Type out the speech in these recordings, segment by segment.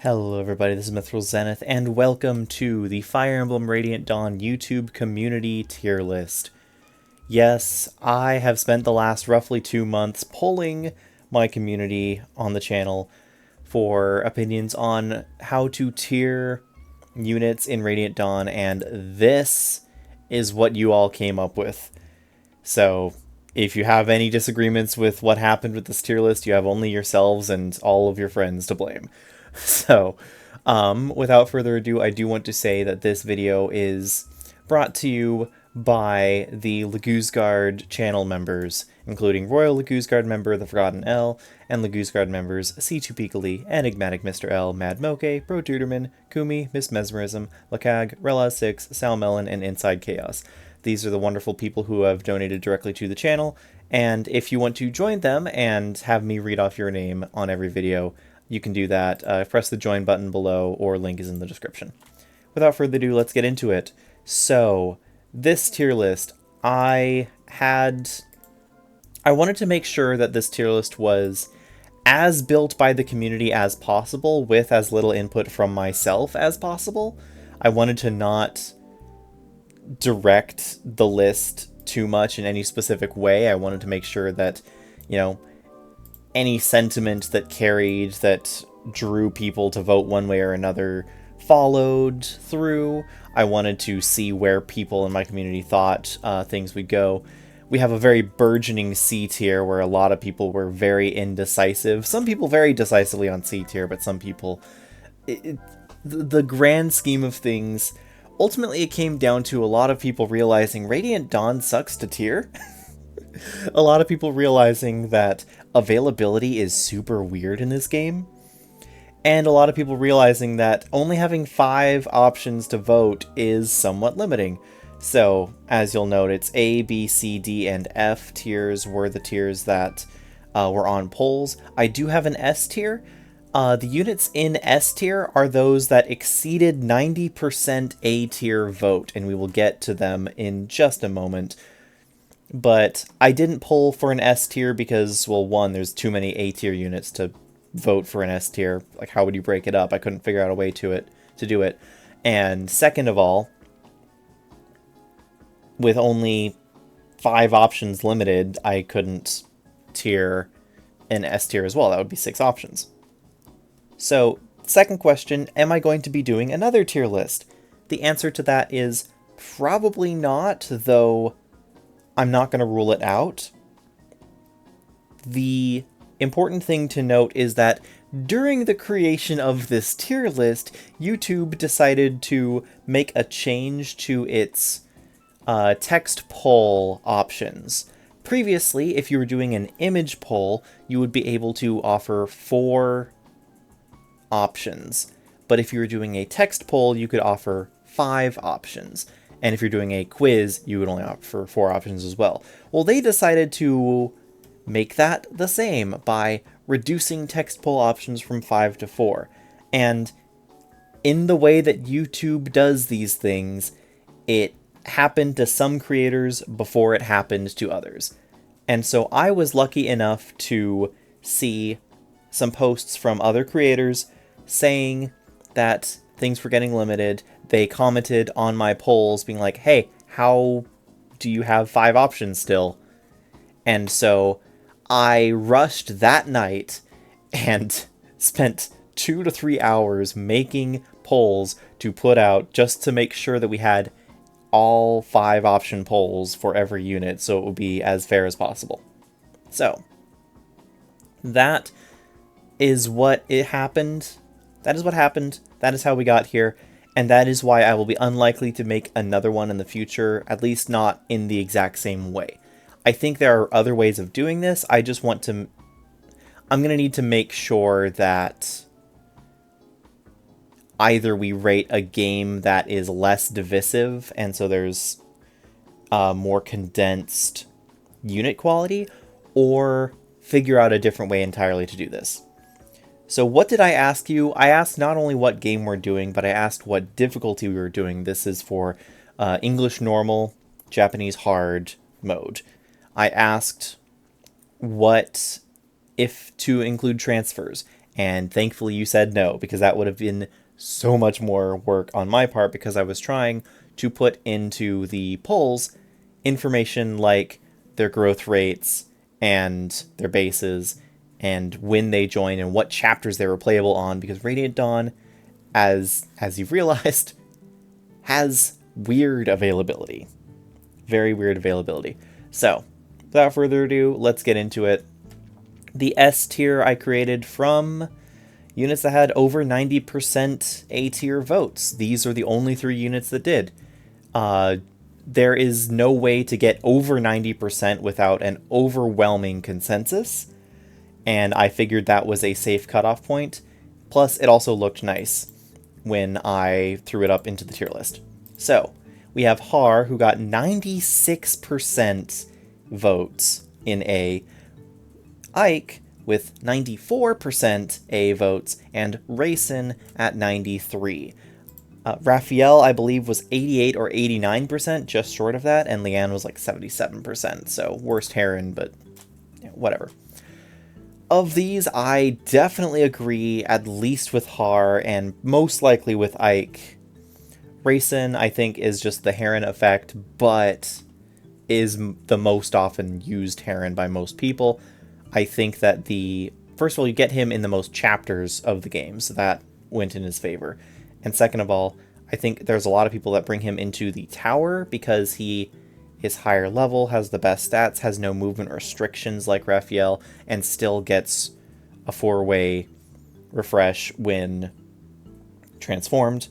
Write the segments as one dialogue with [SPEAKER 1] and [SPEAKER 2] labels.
[SPEAKER 1] Hello everybody, this is Mithril Zenith, and welcome to the Fire Emblem Radiant Dawn YouTube community tier list. Yes, I have spent the last roughly 2 months polling my community on the channel for opinions on how to tier units in Radiant Dawn, and this is what you all came up with. So, if you have any disagreements with what happened with this tier list, you have only yourselves and all of your friends to blame. So, without further ado, I do want to say that this video is brought to you by the Laguzguard channel members, including Royal Laguzguard member The Forgotten L, and Laguzguard members C2 Peekily, Enigmatic Mr. L, Mad Moke, Bro Duderman, Kumi, Miss Mesmerism, Lakag, Rela6, Sal Melon, and Inside Chaos. These are the wonderful people who have donated directly to the channel, and if you want to join them and have me read off your name on every video, you can do that. Press the join button below, or link is in the description. Without further ado, let's get into it. So, this tier list, I wanted to make sure that this tier list was as built by the community as possible, with as little input from myself as possible. I wanted to not direct the list too much in any specific way. I wanted to make sure that, any sentiment that carried, that drew people to vote one way or another, followed through. I wanted to see where people in my community thought things would go. We have a very burgeoning C tier where a lot of people were very indecisive. Some people very decisively on C tier, but some people... the grand scheme of things, ultimately it came down to a lot of people realizing Radiant Dawn sucks to tier. A lot of people realizing that availability is super weird in this game, and a lot of people realizing that only having 5 options to vote is somewhat limiting. So, as you'll note, it's A, B, C, D, and F tiers were the tiers that were on polls. I do have an S tier. The units in S tier are those that exceeded 90% A tier vote, and we will get to them in just a moment. But I didn't pull for an S tier because, well, one, there's too many A tier units to vote for an S tier. Like, how would you break it up? I couldn't figure out a way to do it. And second of all, with only 5 options limited, I couldn't tier an S tier as well. That would be 6 options. So, second question, am I going to be doing another tier list? The answer to that is probably not, though I'm not going to rule it out. The important thing to note is that during the creation of this tier list, YouTube decided to make a change to its text poll options. Previously, if you were doing an image poll, you would be able to offer 4 options. But if you were doing a text poll, you could offer 5 options. And if you're doing a quiz, you would only offer 4 options as well. Well, they decided to make that the same by reducing text poll options from 5 to 4. And in the way that YouTube does these things, it happened to some creators before it happened to others. And so I was lucky enough to see some posts from other creators saying that things were getting limited. They commented on my polls being like, hey, how do you have 5 options still? And so I rushed that night and spent 2 to 3 hours making polls to put out just to make sure that we had all 5 option polls for every unit, so it would be as fair as possible. So that is what happened. That is what happened. That is how we got here. And that is why I will be unlikely to make another one in the future, at least not in the exact same way. I think there are other ways of doing this. I just want to... I'm going to need to make sure that either we rate a game that is less divisive, and so there's more condensed unit quality, or figure out a different way entirely to do this. So what did I ask you? I asked not only what game we're doing, but I asked what difficulty we were doing. This is for English Normal, Japanese Hard mode. I asked what if to include transfers, And thankfully you said no, because that would have been so much more work on my part, because I was trying to put into the polls information like their growth rates and their bases and when they join and what chapters they were playable on, because Radiant Dawn, as you've realized, has weird availability. Very weird availability. So, without further ado, let's get into it. The S tier I created from units that had over 90% A tier votes. These are the only 3 units that did. There is no way to get over 90% without an overwhelming consensus, and I figured that was a safe cutoff point. Plus, it also looked nice when I threw it up into the tier list. So, we have Har, who got 96% votes in A, Ike with 94% A votes, and Rayson at 93%. Raphael, I believe, was 88 or 89%, just short of that, and Leanne was like 77%, so worst Heron, but whatever. Of these, I definitely agree, at least with Har, and most likely with Ike. Rayson, I think, is just the Heron effect, but is the most often used Heron by most people. I think that first of all, you get him in the most chapters of the game, so that went in his favor. And second of all, I think there's a lot of people that bring him into the tower because he is higher level, has the best stats, has no movement restrictions like Raphael, and still gets a 4-way refresh when transformed.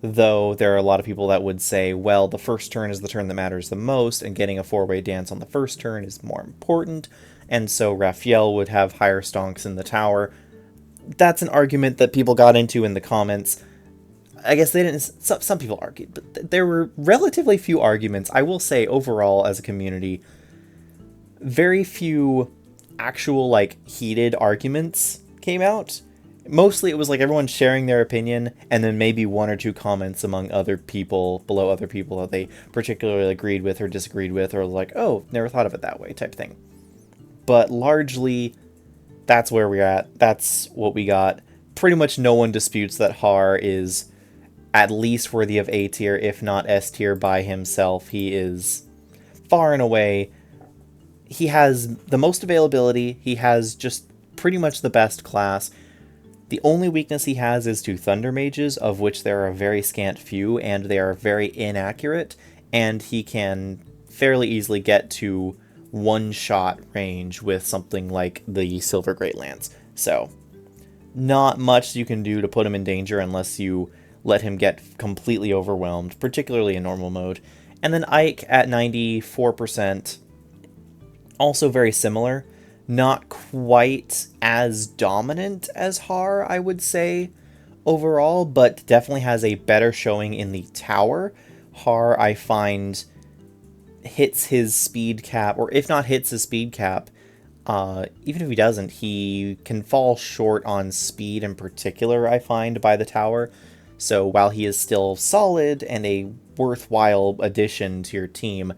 [SPEAKER 1] Though there are a lot of people that would say, well, the first turn is the turn that matters the most, and getting a 4-way dance on the first turn is more important, and so Raphael would have higher stonks in the tower. That's an argument that people got into in the comments. I guess they didn't. Some people argued, but there were relatively few arguments. I will say, overall, as a community, very few actual, like, heated arguments came out. Mostly it was like everyone sharing their opinion, and then maybe 1 or 2 comments among other people, below other people that they particularly agreed with or disagreed with, or like, oh, never thought of it that way, type thing. But largely, that's where we're at. That's what we got. Pretty much no one disputes that Har is at least worthy of A tier, if not S tier by himself. He is far and away. He has the most availability. He has just pretty much the best class. The only weakness he has is to Thunder Mages, of which there are a very scant few, and they are very inaccurate, and he can fairly easily get to one-shot range with something like the Silver Great Lance. So, not much you can do to put him in danger unless you let him get completely overwhelmed, particularly in normal mode. And then Ike at 94%, also very similar. Not quite as dominant as Har, I would say, overall, but definitely has a better showing in the tower. Har, I find, hits his speed cap, or if not hits his speed cap, even if he doesn't, he can fall short on speed in particular, I find, by the tower. So while he is still solid and a worthwhile addition to your team,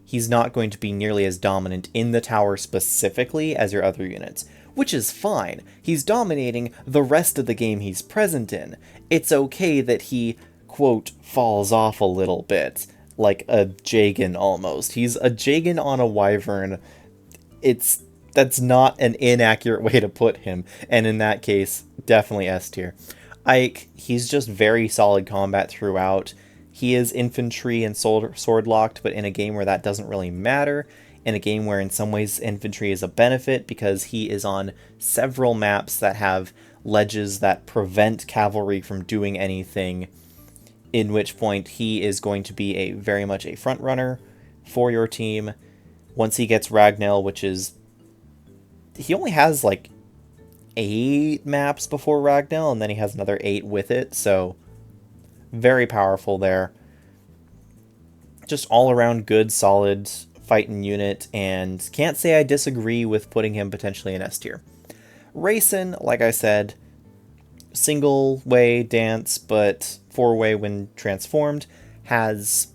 [SPEAKER 1] he's not going to be nearly as dominant in the tower specifically as your other units, which is fine. He's dominating the rest of the game he's present in. It's okay that he, quote, falls off a little bit, like a Jagan almost. He's a Jagan on a Wyvern. That's not an inaccurate way to put him, and in that case, definitely S tier. Ike, he's just very solid combat throughout. He is infantry and sword locked, but in a game where that doesn't really matter, in a game where in some ways infantry is a benefit because he is on several maps that have ledges that prevent cavalry from doing anything, in which point he is going to be very much a front runner for your team. Once he gets Ragnell, which is, he only has like 8 maps before Ragnell, and then he has another 8 with it, so very powerful there. Just all around good, solid fighting unit, and can't say I disagree with putting him potentially in S tier. Rayson, like I said, single way dance, but 4-way when transformed, has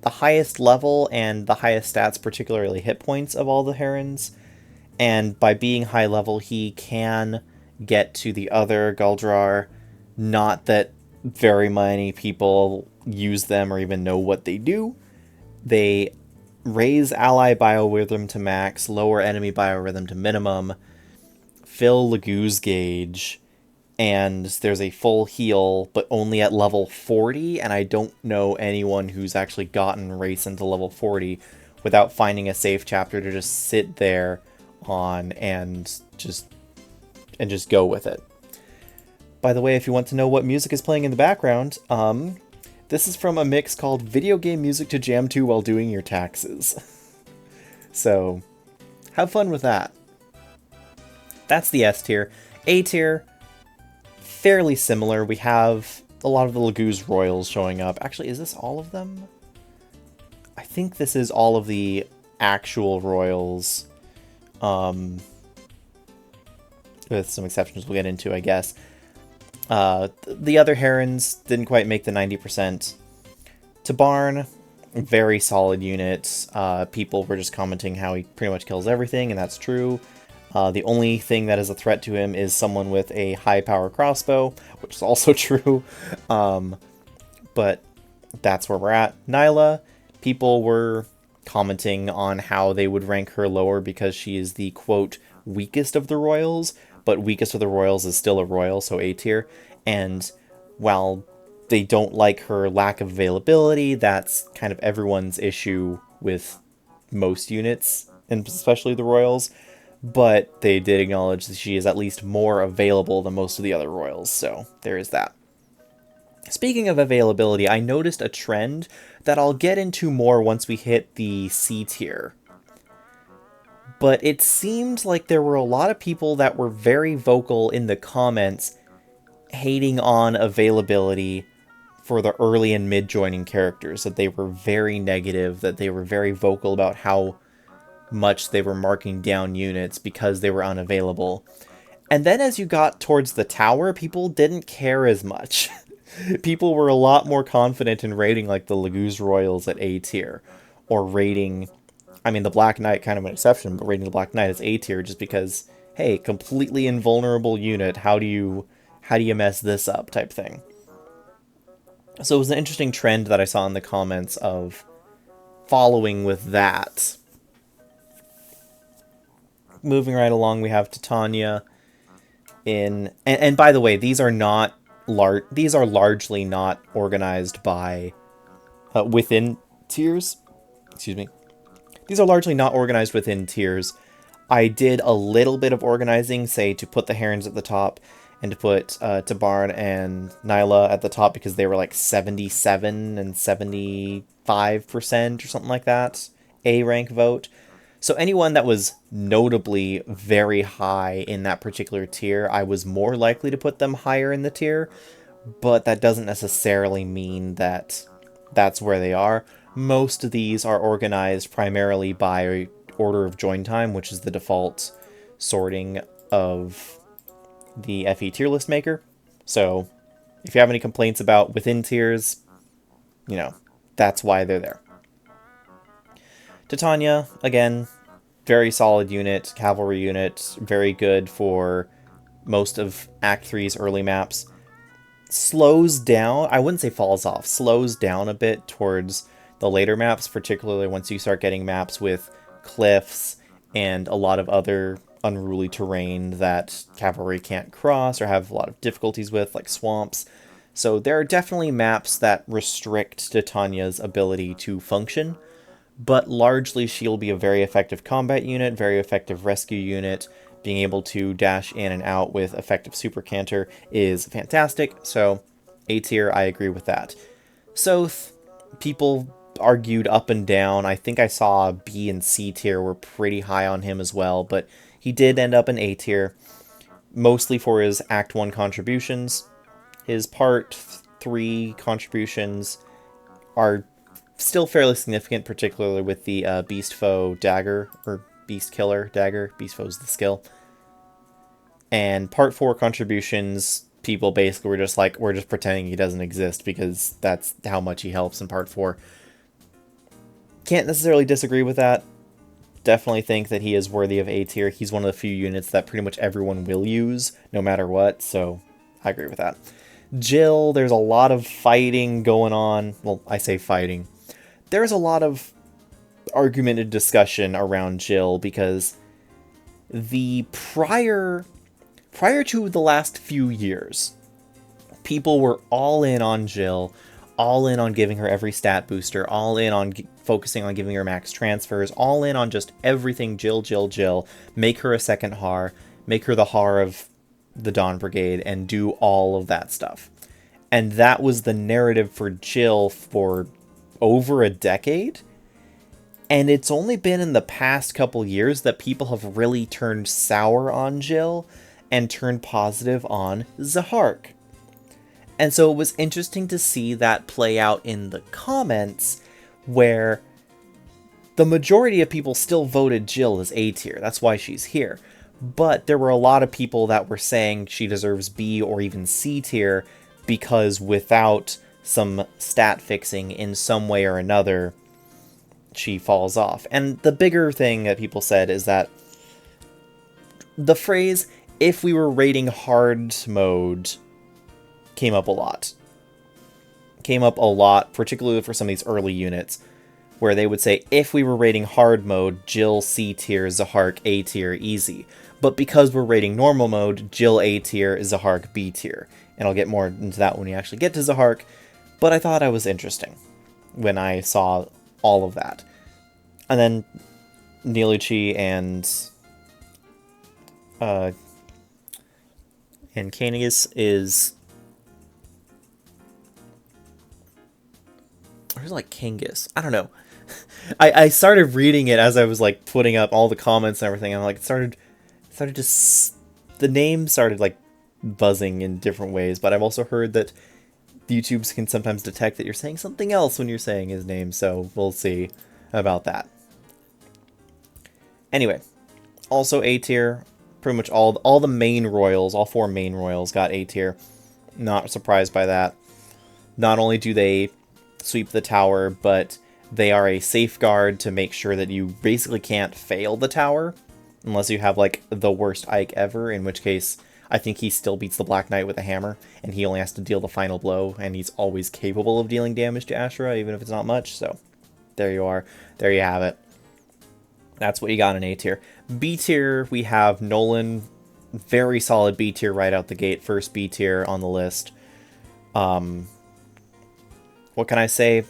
[SPEAKER 1] the highest level and the highest stats, particularly hit points, of all the Herons. And by being high level, he can get to the other Galdrar. Not that very many people use them or even know what they do. They raise ally biorhythm to max, lower enemy biorhythm to minimum, fill Lagoo's gauge, and there's a full heal, but only at level 40, and I don't know anyone who's actually gotten Rayson to level 40 without finding a safe chapter to just sit there on and just go with it. By the way, if you want to know what music is playing in the background, this is from a mix called Video Game Music to Jam to While Doing Your Taxes. So, have fun with that. That's the S tier. A tier, fairly similar. We have a lot of the Lagoo's Royals showing up. Actually, is this all of them? I think this is all of the actual Royals. With some exceptions we'll get into, I guess. The other Herons didn't quite make the 90%. Tabarn, very solid unit. People were just commenting how he pretty much kills everything, and that's true. The only thing that is a threat to him is someone with a high-power crossbow, which is also true. But that's where we're at. Nyla, people were commenting on how they would rank her lower because she is the, quote, weakest of the Royals, but weakest of the Royals is still a Royal, so A tier. And while they don't like her lack of availability, that's kind of everyone's issue with most units, and especially the Royals. But they did acknowledge that she is at least more available than most of the other Royals, so there is that. Speaking of availability, I noticed a trend that I'll get into more once we hit the C tier. But it seemed like there were a lot of people that were very vocal in the comments hating on availability for the early and mid-joining characters, that they were very negative, that they were very vocal about how much they were marking down units because they were unavailable. And then as you got towards the tower, people didn't care as much. People were a lot more confident in rating like the Lagoo's Royals at A tier, or rating... I mean, the Black Knight, kind of an exception, but rating the Black Knight as A tier just because, hey, completely invulnerable unit, how do you mess this up type thing. So it was an interesting trend that I saw in the comments of following with that. Moving right along, we have Titania in... And by the way, these are largely not organized by... within tiers. Excuse me. These are largely not organized within tiers. I did a little bit of organizing, say, to put the Herons at the top, and to put Tabarn and Nyla at the top because they were like 77 and 75% or something like that. A rank vote. So anyone that was notably very high in that particular tier, I was more likely to put them higher in the tier, but that doesn't necessarily mean that that's where they are. Most of these are organized primarily by order of join time, which is the default sorting of the FE tier list maker. So if you have any complaints about within tiers, you know, that's why they're there. Titania, again, very solid unit, cavalry unit, very good for most of Act 3's early maps. Slows down, I wouldn't say falls off, slows down a bit towards the later maps, particularly once you start getting maps with cliffs and a lot of other unruly terrain that cavalry can't cross or have a lot of difficulties with, like swamps. So there are definitely maps that restrict Titania's ability to function, but largely she'll be a very effective combat unit, very effective rescue unit. Being able to dash in and out with effective super canter is fantastic, so A tier, I agree with that. Soth, people argued up and down. I think I saw B and C tier were pretty high on him as well, but he did end up in A tier, mostly for his Act 1 contributions. His Part 3 contributions are still fairly significant, particularly with the Beast Foe dagger, or Beast Killer dagger. Beast Foe's the skill. And Part 4 contributions, people basically were just like, we're just pretending he doesn't exist because that's how much he helps in Part 4. Can't necessarily disagree with that. definitely think that he is worthy of A tier. He's one of the few units that pretty much everyone will use, no matter what, so I agree with that. Jill, there's a lot of fighting going on. Well, I say fighting. There's a lot of argumented discussion around Jill because the prior to the last few years, people were all in on Jill, all in on giving her every stat booster, all in on focusing on giving her max transfers, all in on just everything Jill, Jill, Jill, make her a second Har, make her the Har of the Dawn Brigade, and do all of that stuff. And that was the narrative for Jill for over a decade. And it's only been in the past couple years that people have really turned sour on Jill and turned positive on Zahark. And so it was interesting to see that play out in the comments, where the majority of people still voted Jill as A tier. That's why she's here. But there were a lot of people that were saying she deserves B or even C tier because without some stat fixing in some way or another, she falls off. And the bigger thing that people said is that the phrase, if we were rating hard mode, came up a lot. Came up a lot, particularly for some of these early units, where they would say, if we were rating hard mode, Jill C tier, Zahark A tier, easy. But because we're rating normal mode, Jill A tier, Zahark B tier. And I'll get more into that when we actually get to Zahark, but I thought it was interesting when I saw all of that. And then Neeluchi and Kangas is... or is it like Kangas? I don't know. I started reading it as I was like putting up all the comments and everything. And like it started just... the name started like buzzing in different ways, but I've also heard that YouTubes can sometimes detect that you're saying something else when you're saying his name, so we'll see about that. Anyway, also A tier. Pretty much all the main royals, all 4 main royals got A tier. Not surprised by that. Not only do they sweep the tower, but they are a safeguard to make sure that you basically can't fail the tower, unless you have like the worst Ike ever, in which case I think he still beats the Black Knight with a hammer, and he only has to deal the final blow, and he's always capable of dealing damage to Ashura, even if it's not much, so there you are. There you have it. That's what you got in A tier. B tier, we have Nolan. Very solid B tier right out the gate. First B tier on the list. What can I say?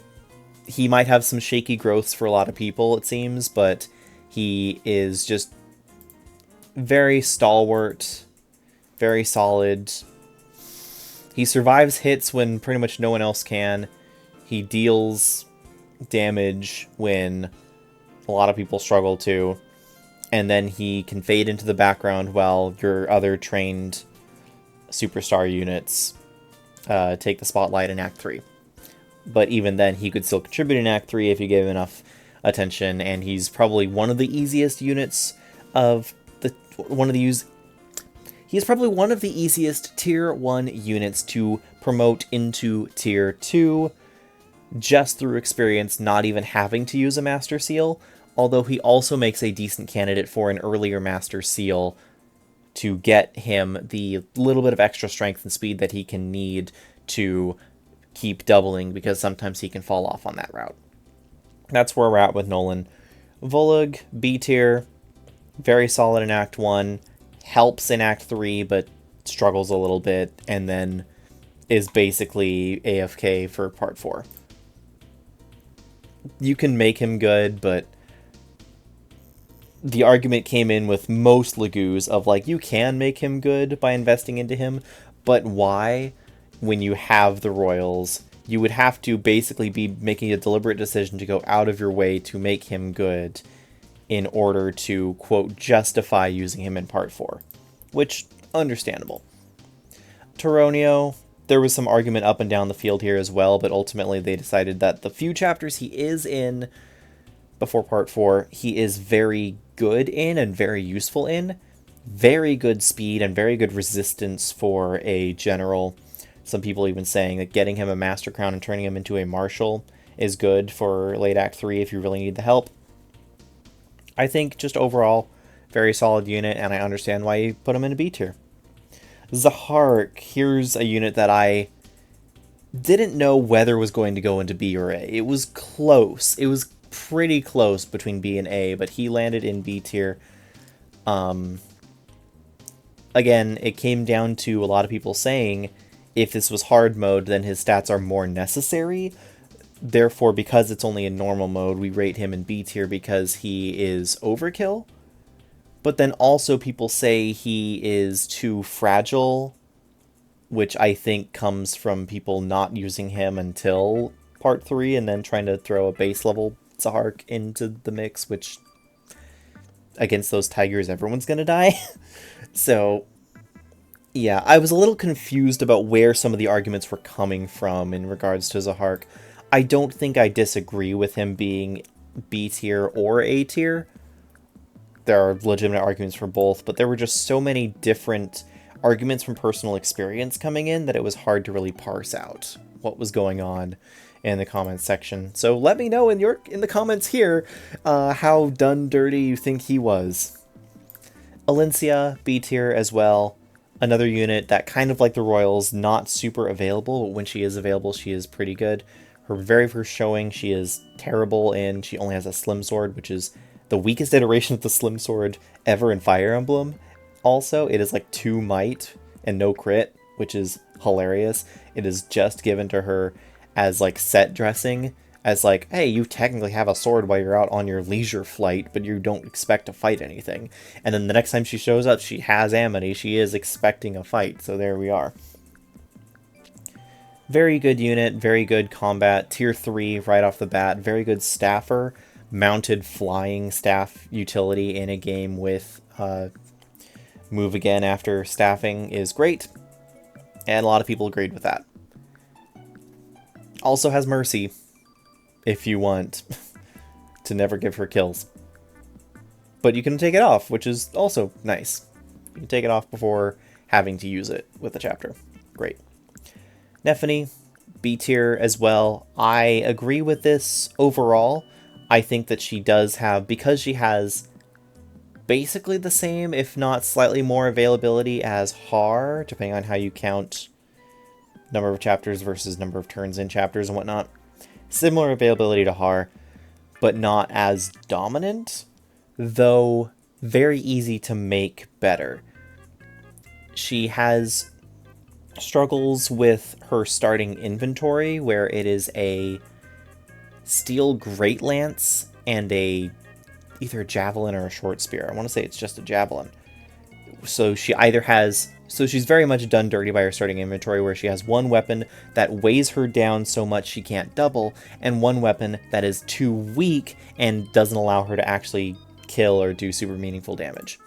[SPEAKER 1] He might have some shaky growths for a lot of people, it seems, but he is just very stalwart, very solid. He survives hits when pretty much no one else can. He deals damage when a lot of people struggle to. And then he can fade into the background while your other trained superstar units take the spotlight in Act 3. But even then, he could still contribute in Act 3 if you gave him enough attention, and he's probably one of the easiest units of the... He's probably one of the easiest Tier 1 units to promote into Tier 2, just through experience, not even having to use a Master Seal, although he also makes a decent candidate for an earlier Master Seal to get him the little bit of extra strength and speed that he can need to keep doubling, because sometimes he can fall off on that route. That's where we're at with Nolan. Volug, B tier, very solid in Act 1, helps in Act 3, but struggles a little bit, and then is basically AFK for Part 4. You can make him good, but the argument came in with most Lagoos of, like, you can make him good by investing into him, but why, when you have the Royals, you would have to basically be making a deliberate decision to go out of your way to make him good in order to, quote, justify using him in Part 4. Which, understandable. Taronio, there was some argument up and down the field here as well, but ultimately they decided that the few chapters he is in before Part 4, he is very good in and very useful in. Very good speed and very good resistance for a general. Some people even saying that getting him a Master Crown and turning him into a Marshal is good for late Act 3 if you really need the help. I think just overall, very solid unit, and I understand why you put him in a B tier. Zahark, here's a unit that I didn't know whether it was going to go into B or A. It was close. It was pretty close between B and A, but he landed in B tier. Again, it came down to a lot of people saying if this was hard mode, then his stats are more necessary. Therefore, because it's only in normal mode, we rate him in B tier because he is overkill. But then also people say he is too fragile, which I think comes from people not using him until part 3 and then trying to throw a base level Zahark into the mix, which against those tigers everyone's gonna die. So yeah, I was a little confused about where some of the arguments were coming from in regards to Zahark. I don't think I disagree with him being B tier or A tier. There are legitimate arguments for both, but there were just so many different arguments from personal experience coming in that it was hard to really parse out what was going on in the comments section. So let me know in the comments here how done dirty you think he was. Alencia, B tier as well. Another unit that, kind of like the Royals, not super available, but when she is available, she is pretty good. Her very first showing, she is terrible, and she only has a Slim Sword, which is the weakest iteration of the Slim Sword ever in Fire Emblem. Also, it is like 2 might and no crit, which is hilarious. It is just given to her as like set dressing, as like, hey, you technically have a sword while you're out on your leisure flight, but you don't expect to fight anything. And then the next time she shows up, she has Amity. She is expecting a fight, so there we are. Very good unit, very good combat, tier 3 right off the bat, very good staffer, mounted flying staff utility in a game with move again after staffing is great, and a lot of people agreed with that. Also has mercy, if you want to never give her kills. But you can take it off, which is also nice. You can take it off before having to use it with the chapter. Great. Nephany, B tier as well. I agree with this overall. I think that she does have, because she has basically the same, if not slightly more availability as Har, depending on how you count number of chapters versus number of turns in chapters and whatnot. Similar availability to Har, but not as dominant, though very easy to make better. She has struggles with her starting inventory, where it is a steel great lance and a either a javelin or a short spear. I want to say it's just a javelin. So she either has, so she's very much done dirty by her starting inventory, where she has one weapon that weighs her down so much she can't double, and one weapon that is too weak and doesn't allow her to actually kill or do super meaningful damage.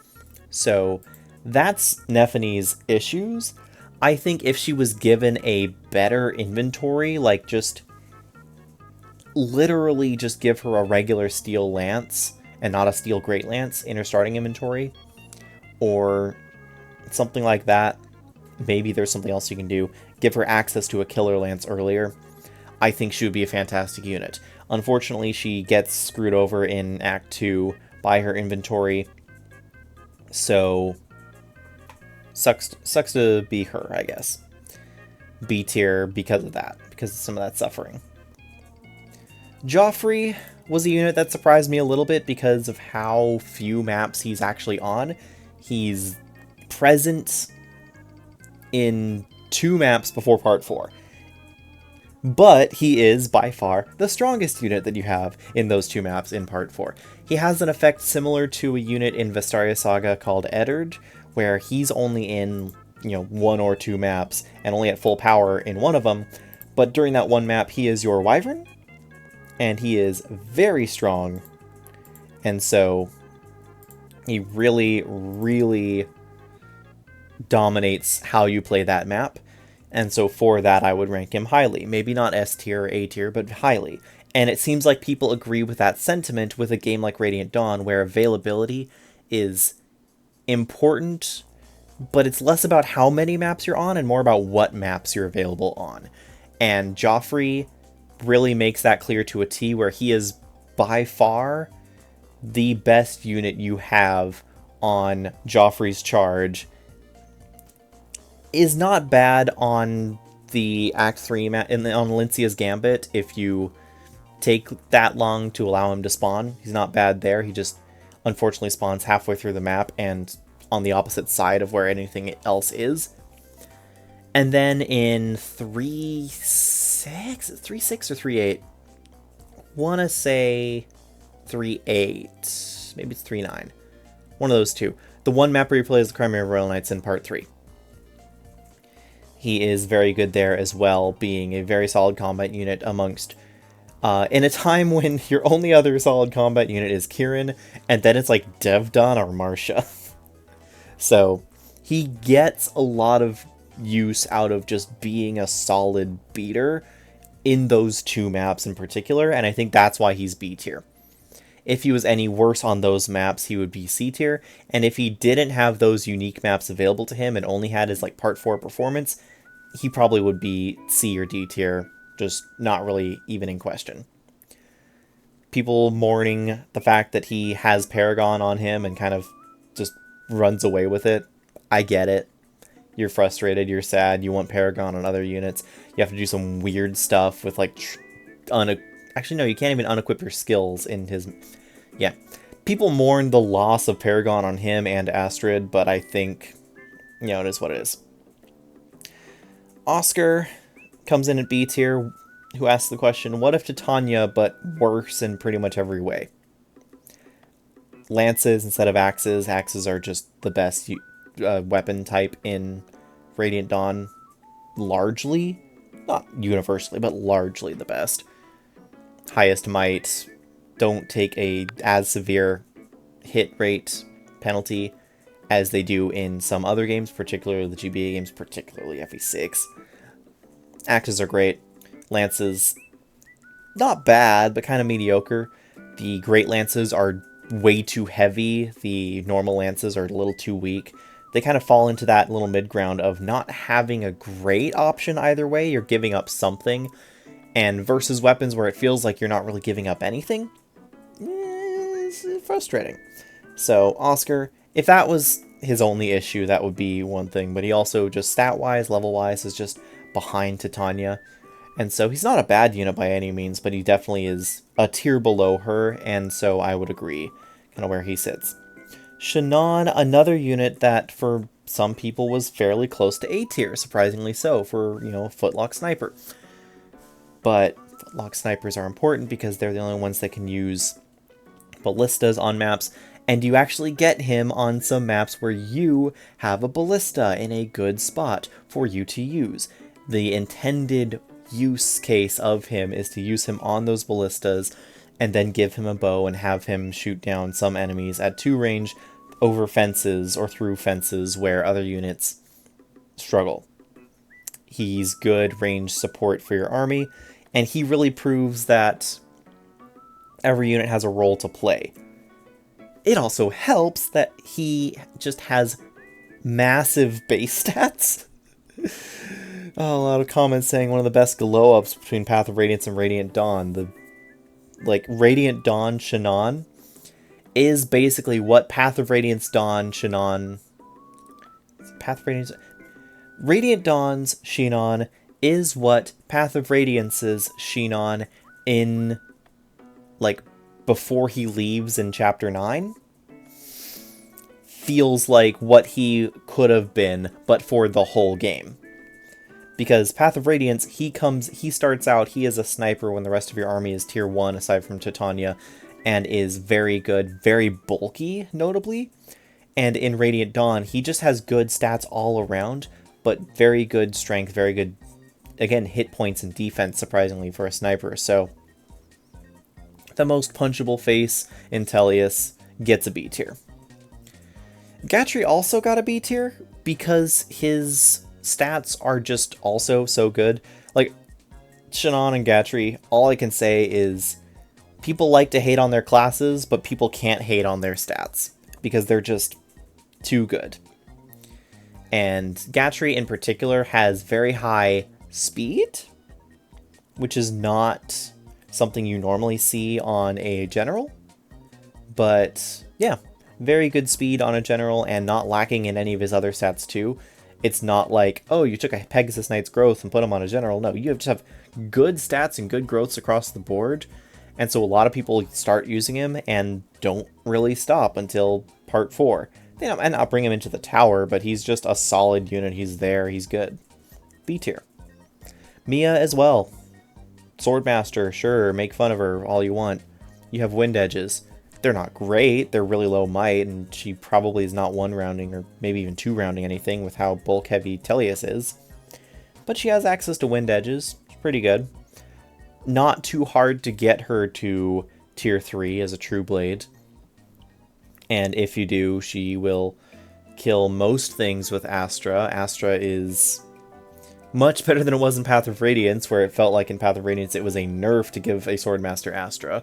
[SPEAKER 1] So that's Nephany's issues. I think if she was given a better inventory, like just literally just give her a regular steel lance and not a steel great lance in her starting inventory, or something like that, maybe there's something else you can do, give her access to a killer lance earlier, I think she would be a fantastic unit. Unfortunately, she gets screwed over in Act 2 by her inventory, so sucks to be her, I guess. B tier because of that, because of some of that suffering. Joffrey was a unit that surprised me a little bit because of how few maps he's actually on. He's present in 2 maps before part 4. But he is, by far, the strongest unit that you have in those 2 maps in part 4. He has an effect similar to a unit in Vestaria Saga called Eddard, where he's only in, 1 or 2 maps, and only at full power in one of them. But during that one map, he is your Wyvern, and he is very strong. And so he really, really dominates how you play that map. And so for that, I would rank him highly. Maybe not S tier or A tier, but highly. And it seems like people agree with that sentiment with a game like Radiant Dawn, where availability is important, but it's less about how many maps you're on and more about what maps you're available on. And Joffrey really makes that clear to a T, where he is by far the best unit you have on Joffrey's charge is not bad on the Act 3 map, on Lincia's Gambit. If you take that long to allow him to spawn, he's not bad there. He just unfortunately spawns halfway through the map and on the opposite side of where anything else is. And then in 3.6, 3.6 or 3.8? Wanna say 3.8, maybe it's 3.9. One of those two. The one map where he plays the Crimea Royal Knights in part 3. He is very good there as well, being a very solid combat unit amongst... in a time when your only other solid combat unit is Kieran, and then it's like Devdon or Marsha. So, he gets a lot of use out of just being a solid beater in those two maps in particular, and I think that's why he's B tier. If he was any worse on those maps, he would be C tier, and if he didn't have those unique maps available to him and only had his like part 4 performance, he probably would be C or D tier, just not really even in question. People mourning the fact that he has Paragon on him and kind of just runs away with it. I get it. You're frustrated, you're sad, you want Paragon on other units. You have to do some weird stuff with like... Actually, no, you can't even unequip your skills in his... Yeah. People mourn the loss of Paragon on him and Astrid, but I think, you know, it is what it is. Oscar comes in at B tier, who asks the question, what if Titania, but worse in pretty much every way? Lances instead of axes. Axes are just the best weapon type in Radiant Dawn. Largely. Not universally, but largely the best. Highest might. Don't take a as severe hit rate penalty as they do in some other games, particularly the GBA games, particularly FE6. Axes are great. Lances, not bad, but kind of mediocre. The Great Lances are way too heavy. The normal Lances are a little too weak. They kind of fall into that little mid-ground of not having a great option either way. You're giving up something. And versus weapons where it feels like you're not really giving up anything, it's frustrating. So, Oscar, if that was his only issue, that would be one thing. But he also, just stat-wise, level-wise, is just behind Titania. And so he's not a bad unit by any means, but he definitely is a tier below her, and so I would agree kind of where he sits. Shannon, another unit that for some people was fairly close to A tier, surprisingly so, for, you know, Footlock Sniper. But Footlock Snipers are important because they're the only ones that can use ballistas on maps, and you actually get him on some maps where you have a ballista in a good spot for you to use. The intended use case of him is to use him on those ballistas and then give him a bow and have him shoot down some enemies at 2 range over fences or through fences where other units struggle. He's good range support for your army, and he really proves that every unit has a role to play. It also helps that he just has massive base stats. Oh, a lot of comments saying one of the best glow-ups between Path of Radiance and Radiant Dawn. Radiant Dawn Shannon is basically what Path of Radiance Dawn Shannon... Radiant Dawn's Shannon is what Path of Radiance's Shannon in, like, before he leaves in Chapter 9. Feels like what he could have been, but for the whole game. Because Path of Radiance, he starts out, he is a sniper when the rest of your army is tier 1, aside from Titania, and is very good, very bulky, notably. And in Radiant Dawn, he just has good stats all around, but very good strength, very good, again, hit points and defense, surprisingly, for a sniper. So, the most punchable face in Tellius gets a B tier. Gatry also got a B tier, because his stats are just also so good. Like, Shannon and Gatry, all I can say is people like to hate on their classes, but people can't hate on their stats because they're just too good. And Gatry in particular has very high speed, which is not something you normally see on a general, But yeah, very good speed on a general and not lacking in any of his other stats too. It's not like, oh, you took a Pegasus Knight's growth and put him on a general. No, you just have good stats and good growths across the board. And so a lot of people start using him and don't really stop until part 4. They might not bring him into the tower, but he's just a solid unit. He's there. He's good. B tier. Mia as well. Swordmaster, sure, make fun of her all you want. You have wind edges. They're not great, they're really low might, and she probably is not 1 rounding or maybe even 2 rounding anything with how bulk heavy Tellius is. But she has access to wind edges, it's pretty good. Not too hard to get her to tier 3 as a true blade. And if you do, she will kill most things with Astra. Astra is much better than it was in Path of Radiance, where it felt like in Path of Radiance it was a nerf to give a Swordmaster Astra,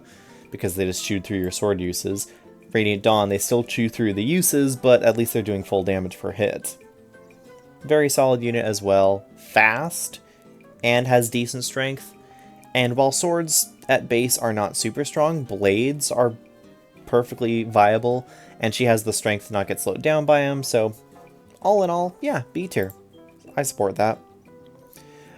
[SPEAKER 1] because they just chewed through your sword uses. Radiant Dawn, they still chew through the uses, but at least they're doing full damage per hit. Very solid unit as well. Fast, and has decent strength. And while swords at base are not super strong, blades are perfectly viable, and she has the strength to not get slowed down by them, so all in all, yeah, B tier. I support that.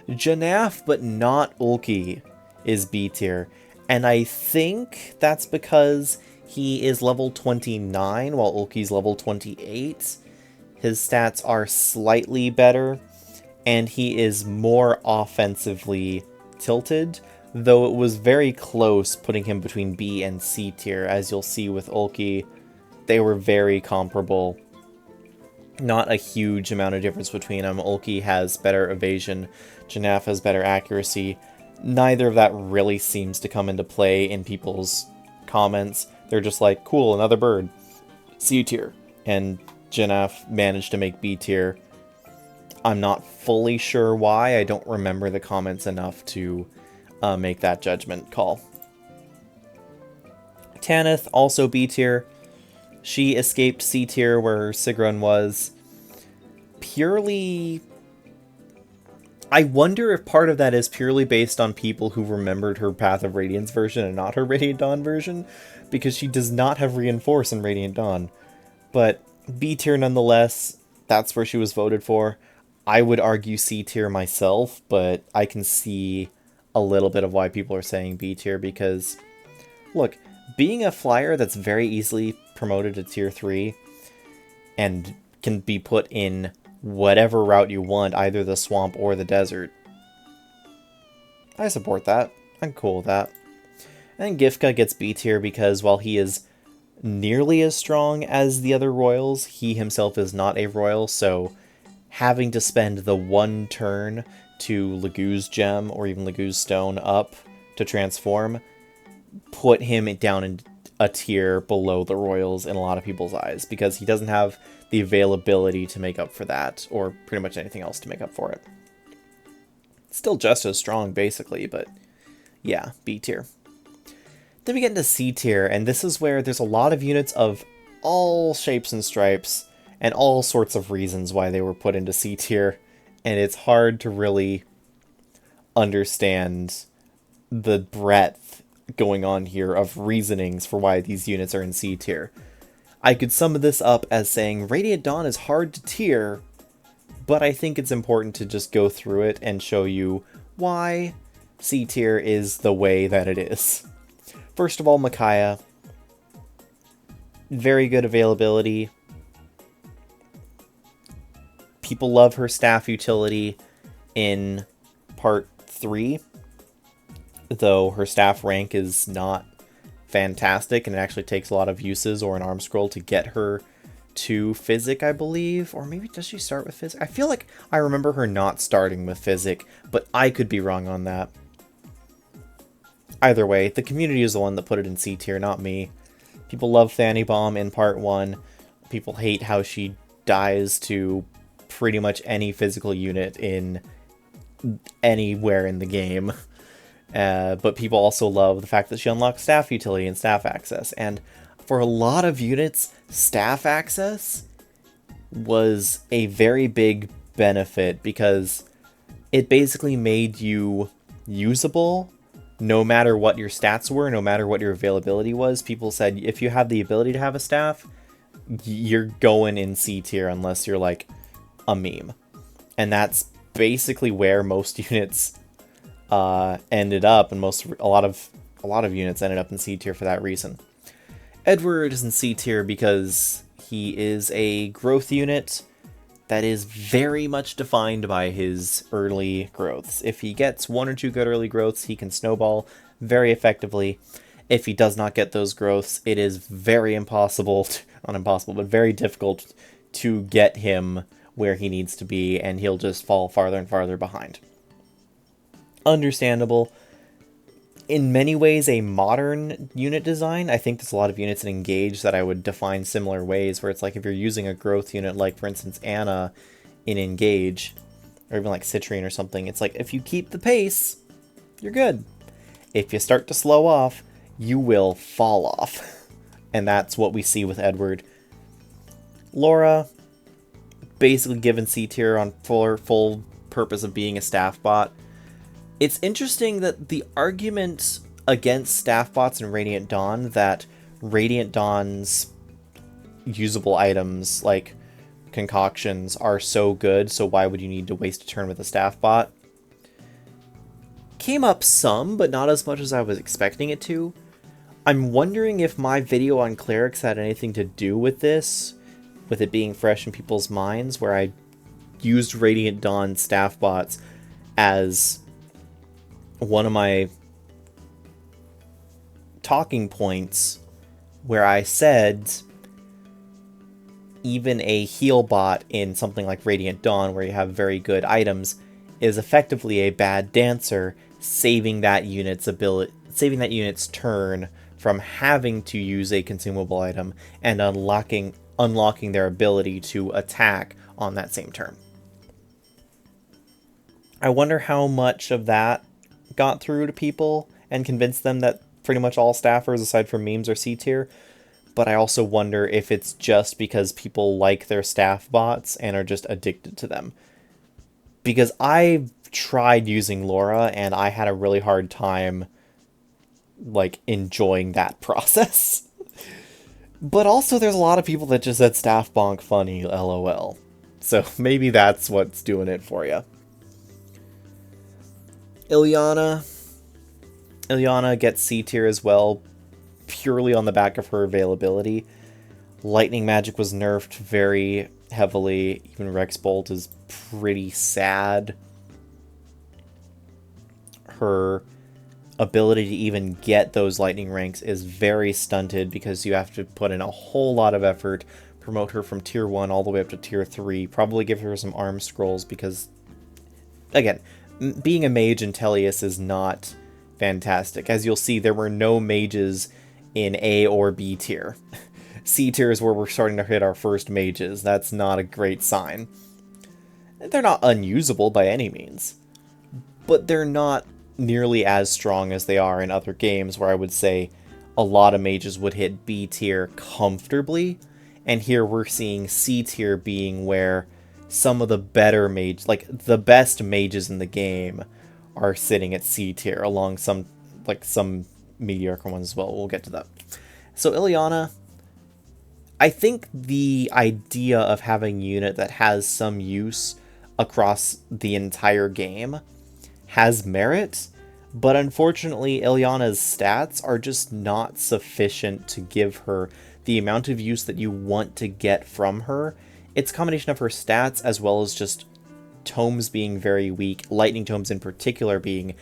[SPEAKER 1] Janaf, but not Ulki, is B tier. And I think that's because he is level 29 while Ulki's level 28. His stats are slightly better, and he is more offensively tilted, though it was very close putting him between B and C tier. As you'll see with Ulki, they were very comparable. Not a huge amount of difference between them. Ulki has better evasion, Janaf has better accuracy. Neither of that really seems to come into play in people's comments. They're just like, cool, another bird. C tier. And Janaf managed to make B tier. I'm not fully sure why. I don't remember the comments enough to make that judgment call. Tanith, also B tier. She escaped C tier where Sigrun was. Purely... I wonder if part of that is purely based on people who remembered her Path of Radiance version and not her Radiant Dawn version, because she does not have Reinforce in Radiant Dawn. But B tier nonetheless, that's where she was voted for. I would argue C tier myself, but I can see a little bit of why people are saying B tier, because, look, being a flyer that's very easily promoted to tier 3 and can be put in whatever route you want, either the swamp or the desert. I support that. I'm cool with that. And Gifka gets B tier because while he is nearly as strong as the other royals, he himself is not a royal, so having to spend the 1 turn to Legu's Gem or even Legu's Stone up to transform put him down in a tier below the royals in a lot of people's eyes, because he doesn't have the availability to make up for that, or pretty much anything else to make up for it. Still just as strong, basically, but yeah, B tier. Then we get into C tier, and this is where there's a lot of units of all shapes and stripes, and all sorts of reasons why they were put into C tier, and it's hard to really understand the breadth going on here of reasonings for why these units are in C tier. I could sum this up as saying Radiant Dawn is hard to tier, but I think it's important to just go through it and show you why C tier is the way that it is. First of all, Micaiah. Very good availability. People love her staff utility in part 3, though her staff rank is not fantastic, and it actually takes a lot of uses or an arm scroll to get her to Physic, I believe. Or maybe does she start with Physic? I feel like I remember her not starting with Physic, but I could be wrong on that. Either way, the community is the one that put it in C tier, not me. People love Fanny Bomb in part 1. People hate how she dies to pretty much any physical unit in anywhere in the game. But people also love the fact that she unlocks staff utility and staff access. And for a lot of units, staff access was a very big benefit because it basically made you usable no matter what your stats were, no matter what your availability was, people said if you have the ability to have a staff, you're going in C tier unless you're like a meme. And that's basically where most units ended up, and a lot of units ended up in C tier for that reason. Edward is in C tier because he is a growth unit that is very much defined by his early growths. If he gets 1 or 2 good early growths, he can snowball very effectively. If he does not get those growths, it is very impossible, not impossible, but very difficult to get him where he needs to be, and he'll just fall farther and farther behind. Understandable. In many ways, a modern unit design. I think there's a lot of units in Engage that I would define similar ways, where it's like if you're using a growth unit, like for instance Anna in Engage, or even like Citrine or something, it's like if you keep the pace, you're good. If you start to slow off, you will fall off. And that's what we see with Edward. Laura, basically given C tier on full purpose of being a staff bot. It's interesting that the argument against staff bots in Radiant Dawn, that Radiant Dawn's usable items, like concoctions, are so good, so why would you need to waste a turn with a staff bot, came up some, but not as much as I was expecting it to. I'm wondering if my video on clerics had anything to do with this, with it being fresh in people's minds, where I used Radiant Dawn staff bots as one of my talking points, where I said even a heal bot in something like Radiant Dawn, where you have very good items, is effectively a bad dancer, saving that unit's turn from having to use a consumable item and unlocking their ability to attack on that same turn. I wonder how much of that got through to people and convinced them that pretty much all staffers, aside from memes, are C tier. But I also wonder if it's just because people like their staff bots and are just addicted to them. Because I tried using Laura and I had a really hard time like enjoying that process. But also there's a lot of people that just said staff bonk funny, lol. So maybe that's what's doing it for you. Ilyana gets C tier as well, purely on the back of her availability. Lightning magic was nerfed very heavily. Even Rex Bolt is pretty sad. Her ability to even get those lightning ranks is very stunted because you have to put in a whole lot of effort, promote her from tier 1 all the way up to tier 3, probably give her some arm scrolls because, again, being a mage in Tellius is not fantastic. As you'll see, there were no mages in A or B tier. C tier is where we're starting to hit our first mages. That's not a great sign. They're not unusable by any means, but they're not nearly as strong as they are in other games where I would say a lot of mages would hit B tier comfortably, and here we're seeing C tier being where some of the better mages, like the best mages in the game, are sitting at C tier, along some mediocre ones as well. We'll get to that. So Ilyana, I think the idea of having a unit that has some use across the entire game has merit, but unfortunately Ilyana's stats are just not sufficient to give her the amount of use that you want to get from her. It's a combination of her stats as well as just tomes being very weak, lightning tomes in particular being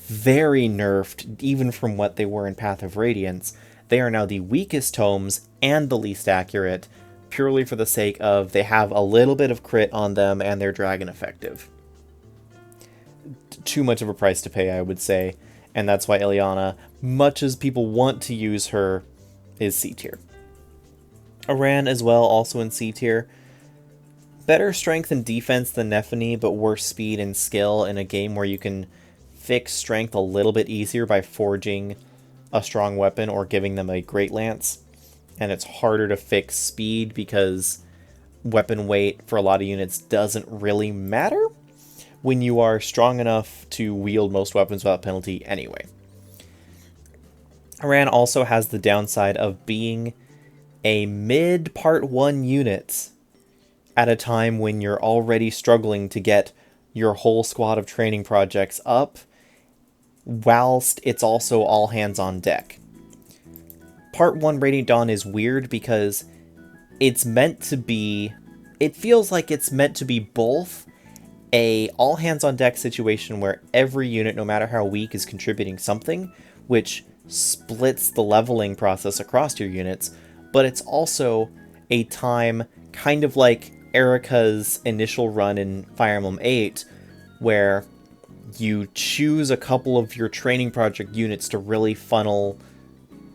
[SPEAKER 1] very nerfed, even from what they were in Path of Radiance. They are now the weakest tomes and the least accurate, purely for the sake of they have a little bit of crit on them and they're dragon effective. Too much of a price to pay, I would say, and that's why Ilyana, much as people want to use her, is C tier. Aran as well, also in C tier. Better strength and defense than Nephany, but worse speed and skill in a game where you can fix strength a little bit easier by forging a strong weapon or giving them a Great Lance. And it's harder to fix speed because weapon weight for a lot of units doesn't really matter when you are strong enough to wield most weapons without penalty anyway. Iran also has the downside of being a mid Part 1 unit at a time when you're already struggling to get your whole squad of training projects up, whilst it's also all hands on deck. Part 1 Radiant Dawn is weird because it's meant to be... It feels like it's meant to be both a all hands on deck situation where every unit, no matter how weak, is contributing something, which splits the leveling process across your units, but it's also a time kind of like Erica's initial run in Fire Emblem 8, where you choose a couple of your training project units to really funnel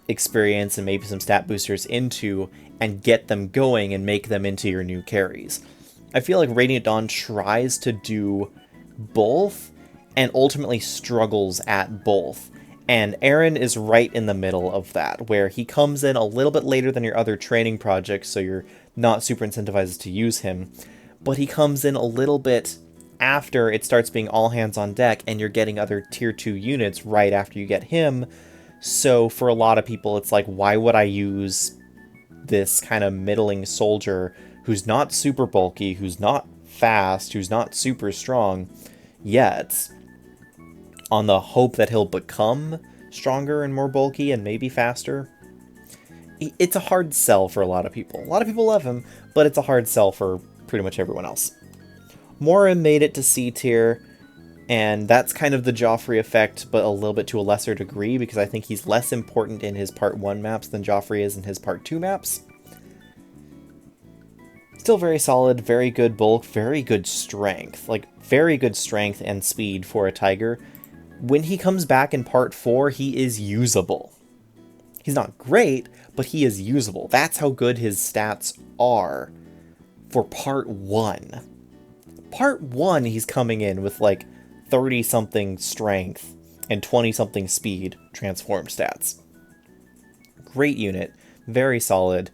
[SPEAKER 1] experience and maybe some stat boosters into and get them going and make them into your new carries. I feel like Radiant Dawn tries to do both and ultimately struggles at both. And Aaron is right in the middle of that, where he comes in a little bit later than your other training projects, so you're not super incentivized to use him. But he comes in a little bit after it starts being all hands on deck, and you're getting other tier 2 units right after you get him. So for a lot of people, it's like, why would I use this kind of middling soldier who's not super bulky, who's not fast, who's not super strong yet, on the hope that he'll become stronger and more bulky and maybe faster? It's a hard sell for a lot of people. A lot of people love him, but it's a hard sell for pretty much everyone else. Mora made it to C tier, and that's kind of the Joffrey effect, but a little bit to a lesser degree, because I think he's less important in his Part 1 maps than Joffrey is in his Part 2 maps. Still very solid, very good bulk, very good strength. Like, very good strength and speed for a Tiger. When he comes back in Part 4, he is usable. He's not great, but he is usable. That's how good his stats are for Part 1. Part 1, he's coming in with like 30-something strength and 20-something speed transform stats. Great unit, very solid,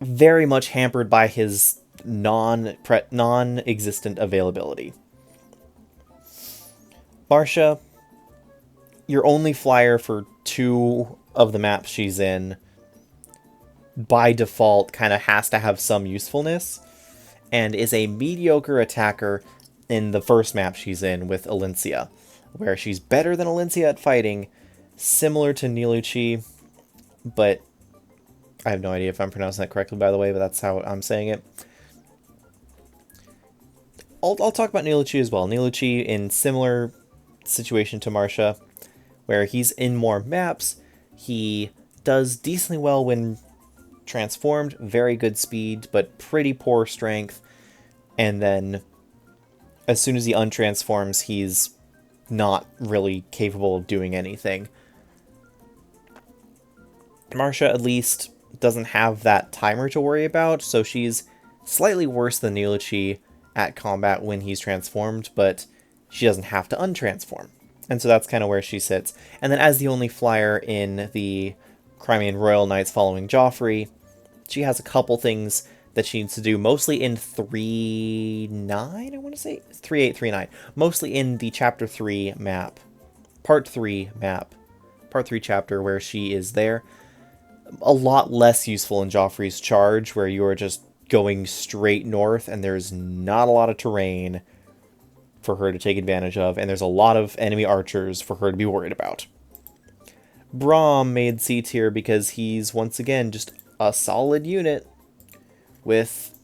[SPEAKER 1] very much hampered by his non-existent availability. Marcia, your only flyer for 2 of the maps she's in, by default, kind of has to have some usefulness, and is a mediocre attacker in the first map she's in with Alencia, where she's better than Alencia at fighting, similar to Niluchi, but I have no idea if I'm pronouncing that correctly, by the way, but that's how I'm saying it. I'll talk about Niluchi as well. Niluchi in similar situation to Marcia, where he's in more maps. He does decently well when transformed, very good speed, but pretty poor strength. And then as soon as he untransforms, he's not really capable of doing anything. Marcia, at least, doesn't have that timer to worry about, so she's slightly worse than Niluchi at combat when he's transformed, but she doesn't have to untransform. And so that's kind of where she sits. And then as the only flyer in the Crimean Royal Knights following Joffrey, she has a couple things that she needs to do, mostly in 3.9, I want to say? 3.8, 3.9. Mostly in the Chapter 3 map. Part 3 map. Part 3 chapter where she is there. A lot less useful in Joffrey's charge, where you are just going straight north and there's not a lot of terrain for her to take advantage of, and there's a lot of enemy archers for her to be worried about. Braum made C tier because he's, once again, just a solid unit with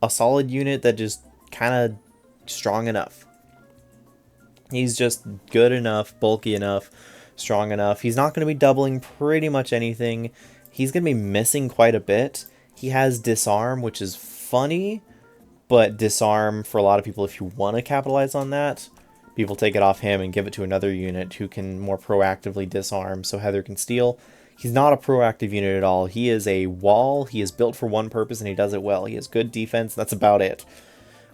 [SPEAKER 1] a solid unit that just kind of strong enough. He's just good enough, bulky enough, strong enough. He's not going to be doubling pretty much anything. He's going to be missing quite a bit. He has disarm, which is funny, but disarm, for a lot of people, if you want to capitalize on that, people take it off him and give it to another unit who can more proactively disarm, so Heather can steal. He's not a proactive unit at all. He is a wall. He is built for one purpose, and he does it well. He has good defense. That's about it.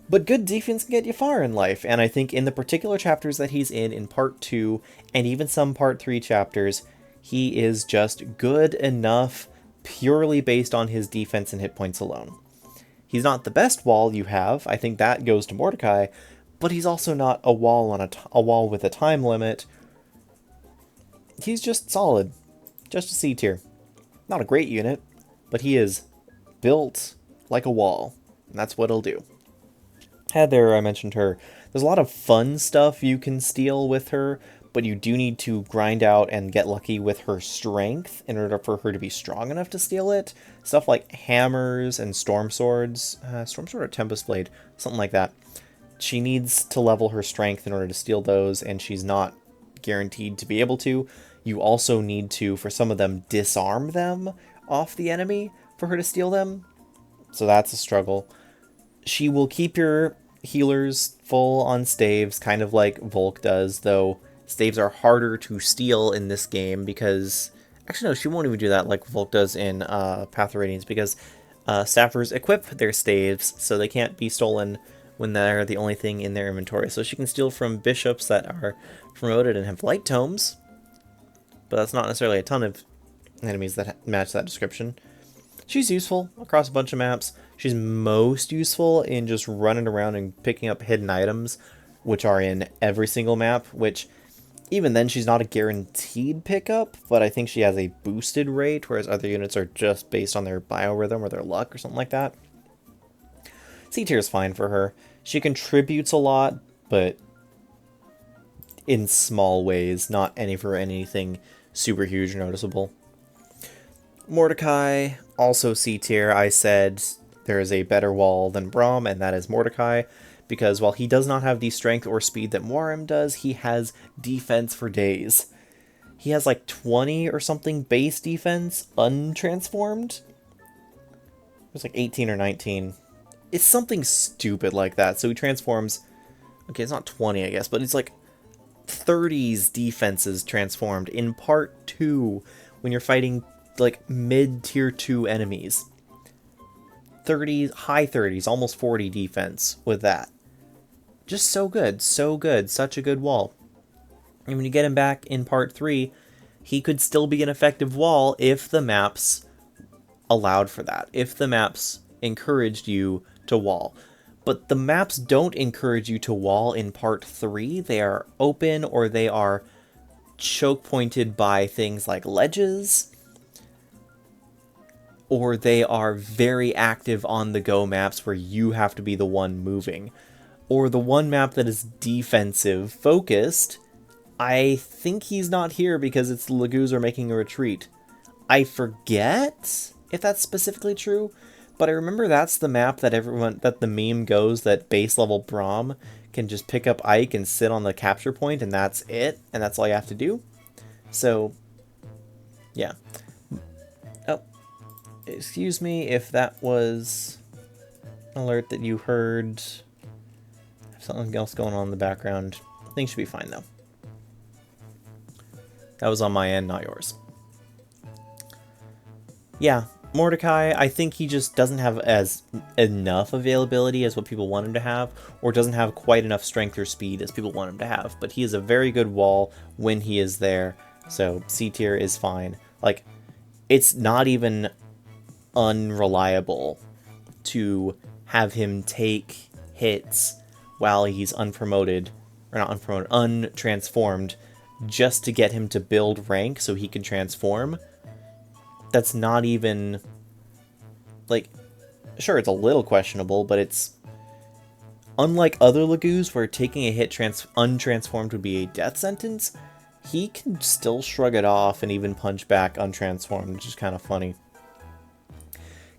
[SPEAKER 1] But good defense can get you far in life, and I think in the particular chapters that he's in Part 2, and even some Part 3 chapters, he is just good enough purely based on his defense and hit points alone. He's not the best wall you have. I think that goes to Mordecai, but he's also not a wall on a wall with a time limit, he's just solid. Just a C tier. Not a great unit, but he is built like a wall. And that's what he'll do. Heather, I mentioned her. There's a lot of fun stuff you can steal with her, but you do need to grind out and get lucky with her strength in order for her to be strong enough to steal it. Stuff like hammers and storm swords. Storm sword or tempest blade, something like that. She needs to level her strength in order to steal those, and she's not guaranteed to be able to. You also need to, for some of them, disarm them off the enemy for her to steal them. So that's a struggle. She will keep your healers full on staves, kind of like Volk does, though staves are harder to steal in this game because... Actually, no, she won't even do that like Volk does in Path of Radiance, because staffers equip their staves, so they can't be stolen when they're the only thing in their inventory. So she can steal from bishops that are promoted and have light tomes, but that's not necessarily a ton of enemies that match that description. She's useful across a bunch of maps. She's most useful in just running around and picking up hidden items, which are in every single map, which even then she's not a guaranteed pickup, but I think she has a boosted rate, whereas other units are just based on their biorhythm or their luck or something like that. C tier is fine for her. She contributes a lot, but in small ways, not any for anything super huge or noticeable. Mordecai, also C tier. I said there is a better wall than Braum, and that is Mordecai, because while he does not have the strength or speed that Moirim does, he has defense for days. He has like 20 or something base defense untransformed. It's like 18 or 19. It's something stupid like that. So he transforms... Okay, it's not 20, I guess, but it's like 30s defenses transformed in part 2 when you're fighting like mid-tier 2 enemies. 30s, high 30s, almost 40 defense with that. Just so good, such a good wall. And when you get him back in part 3, he could still be an effective wall if the maps allowed for that, if the maps encouraged you to wall. But the maps don't encourage you to wall in part 3. They are open, or they are choke pointed by things like ledges, or they are very active on the go maps where you have to be the one moving. Or the one map that is defensive focused, I think he's not here because its Laguz are making a retreat. I forget if that's specifically true, but I remember that's the map that the meme goes that base level Braum can just pick up Ike and sit on the capture point, and that's it, and that's all you have to do. So, yeah. Oh, excuse me if that was an alert that you heard. Something else going on in the background. Things should be fine, though. That was on my end, not yours. Yeah, Mordecai, I think he just doesn't have as enough availability as what people want him to have, or doesn't have quite enough strength or speed as people want him to have. But he is a very good wall when he is there, so C tier is fine. Like, it's not even unreliable to have him take hits while he's unpromoted, or not unpromoted, untransformed, just to get him to build rank so he can transform. That's not even, like, sure, it's a little questionable, but it's, unlike other Laguz where taking a hit untransformed would be a death sentence, he can still shrug it off and even punch back untransformed, which is kind of funny.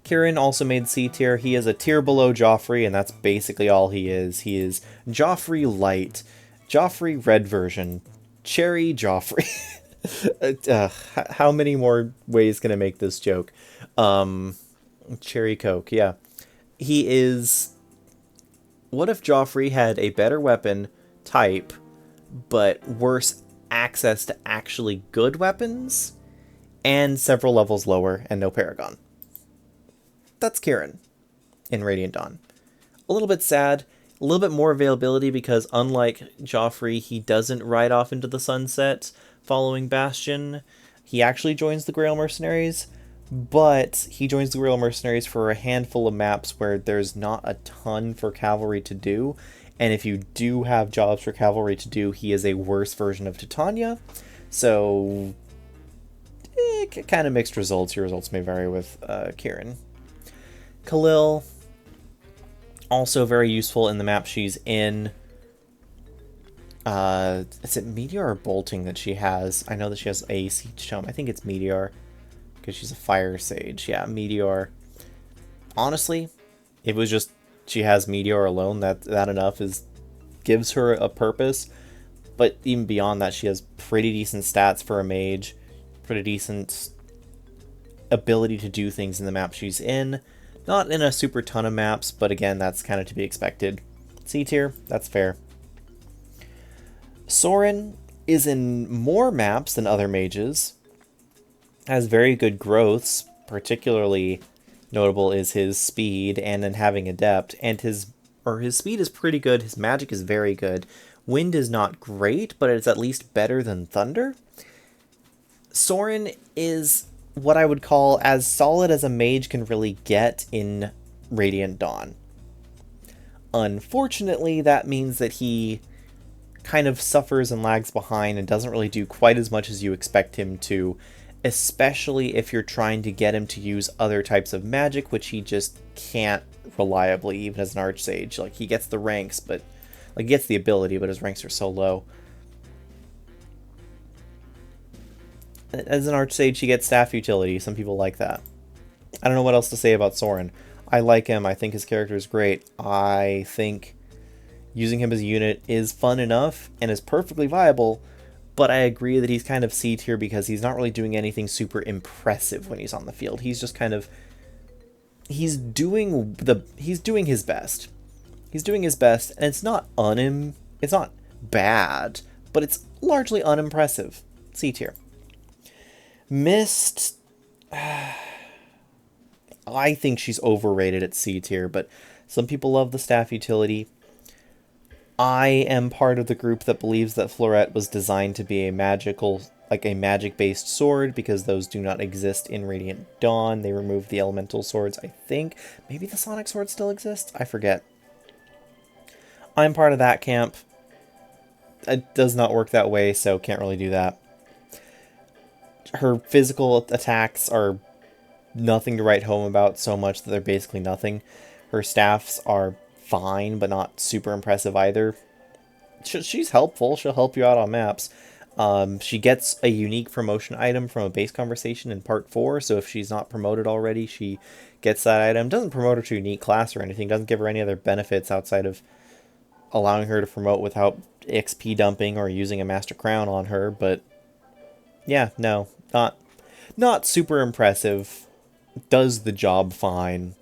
[SPEAKER 1] Kieran also made C tier. He is a tier below Joffrey, and that's basically all he is. He is Joffrey Light, Joffrey Red version, Cherry Joffrey. How many more ways can I make this joke? Cherry Coke, yeah. He is... What if Joffrey had a better weapon type, but worse access to actually good weapons, and several levels lower, and no Paragon? That's Kieran in Radiant Dawn. A little bit sad, a little bit more availability because unlike Joffrey, he doesn't ride off into the sunset following Bastion. He actually joins the Grail Mercenaries, but he joins the Grail Mercenaries for a handful of maps where there's not a ton for cavalry to do, and if you do have jobs for cavalry to do, he is a worse version of Titania. So, kind of mixed results. Your results may vary with Kieran. Khalil, also very useful in the map she's in. Is it Meteor or Bolting that she has? I know that she has a Siege Tome. I think it's Meteor, because she's a Fire Sage. Yeah, Meteor. Honestly, if it was just she has Meteor alone, that enough gives her a purpose. But even beyond that, she has pretty decent stats for a mage, pretty decent ability to do things in the map she's in. Not in a super ton of maps, but again, that's kind of to be expected. C tier, that's fair. Soren is in more maps than other mages, has very good growths, particularly notable is his speed and then having Adept, and his speed is pretty good, his magic is very good. Wind is not great, but it's at least better than Thunder. Soren is what I would call as solid as a mage can really get in Radiant Dawn. Unfortunately, that means that he kind of suffers and lags behind and doesn't really do quite as much as you expect him to, especially if you're trying to get him to use other types of magic, which he just can't reliably, even as an Archsage. Like, he gets the ranks, but like, he gets the ability, but his ranks are so low. As an Archsage, he gets staff utility. Some people like that. I don't know what else to say about Soren. I like him. I think his character is great. I think using him as a unit is fun enough and is perfectly viable, but I agree that he's kind of C tier because he's not really doing anything super impressive when he's on the field. He's just kind of he's doing his best. He's doing his best, and it's not bad, but it's largely unimpressive. C tier. Mist, I think she's overrated at C tier, but some people love the staff utility. I am part of the group that believes that Florette was designed to be a magic-based sword, because those do not exist in Radiant Dawn. They removed the elemental swords, I think. Maybe the sonic sword still exists? I forget. I'm part of that camp. It does not work that way, so can't really do that. Her physical attacks are nothing to write home about, so much that they're basically nothing. Her staffs are fine, but not super impressive either. She's helpful. She'll help you out on maps. She gets a unique promotion item from a base conversation in part 4, so if she's not promoted already, she gets that item. Doesn't promote her to a unique class or anything. Doesn't give her any other benefits outside of allowing her to promote without XP dumping or using a Master Crown on her, but yeah, no, not super impressive. Does the job fine.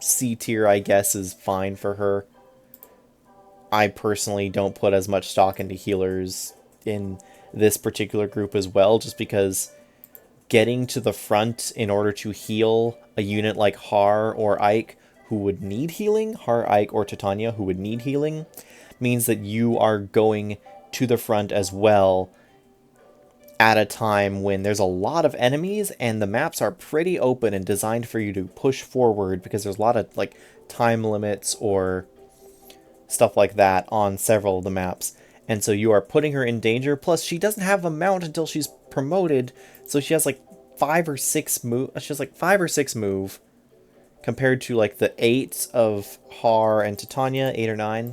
[SPEAKER 1] C tier, I guess, is fine for her. I personally don't put as much stock into healers in this particular group as well, just because getting to the front in order to heal a unit like Har or Ike who would need healing, Har, Ike, or Titania who would need healing, means that you are going to the front as well at a time when there's a lot of enemies and the maps are pretty open and designed for you to push forward, because there's a lot of like time limits or stuff like that on several of the maps, and so you are putting her in danger. Plus, she doesn't have a mount until she's promoted, so she has like 5 or 6 move. She has like 5 or 6 move compared to like the 8 of Har and Titania, 8 or 9,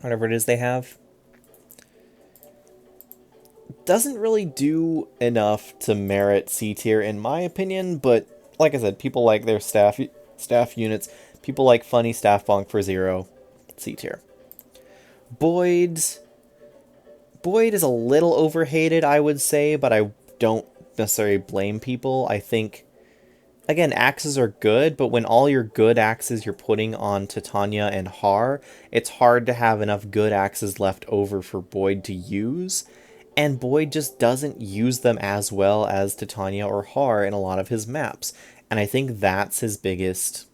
[SPEAKER 1] whatever it is they have. Doesn't really do enough to merit C tier in my opinion, but like I said, people like their staff units. People like funny staff bonk for 0. C tier. Boyd is a little overhated, I would say, but I don't necessarily blame people. I think, again, axes are good, but when all your good axes you're putting on Titania and Har, it's hard to have enough good axes left over for Boyd to use. And Boyd just doesn't use them as well as Titania or Har in a lot of his maps. And I think that's his biggest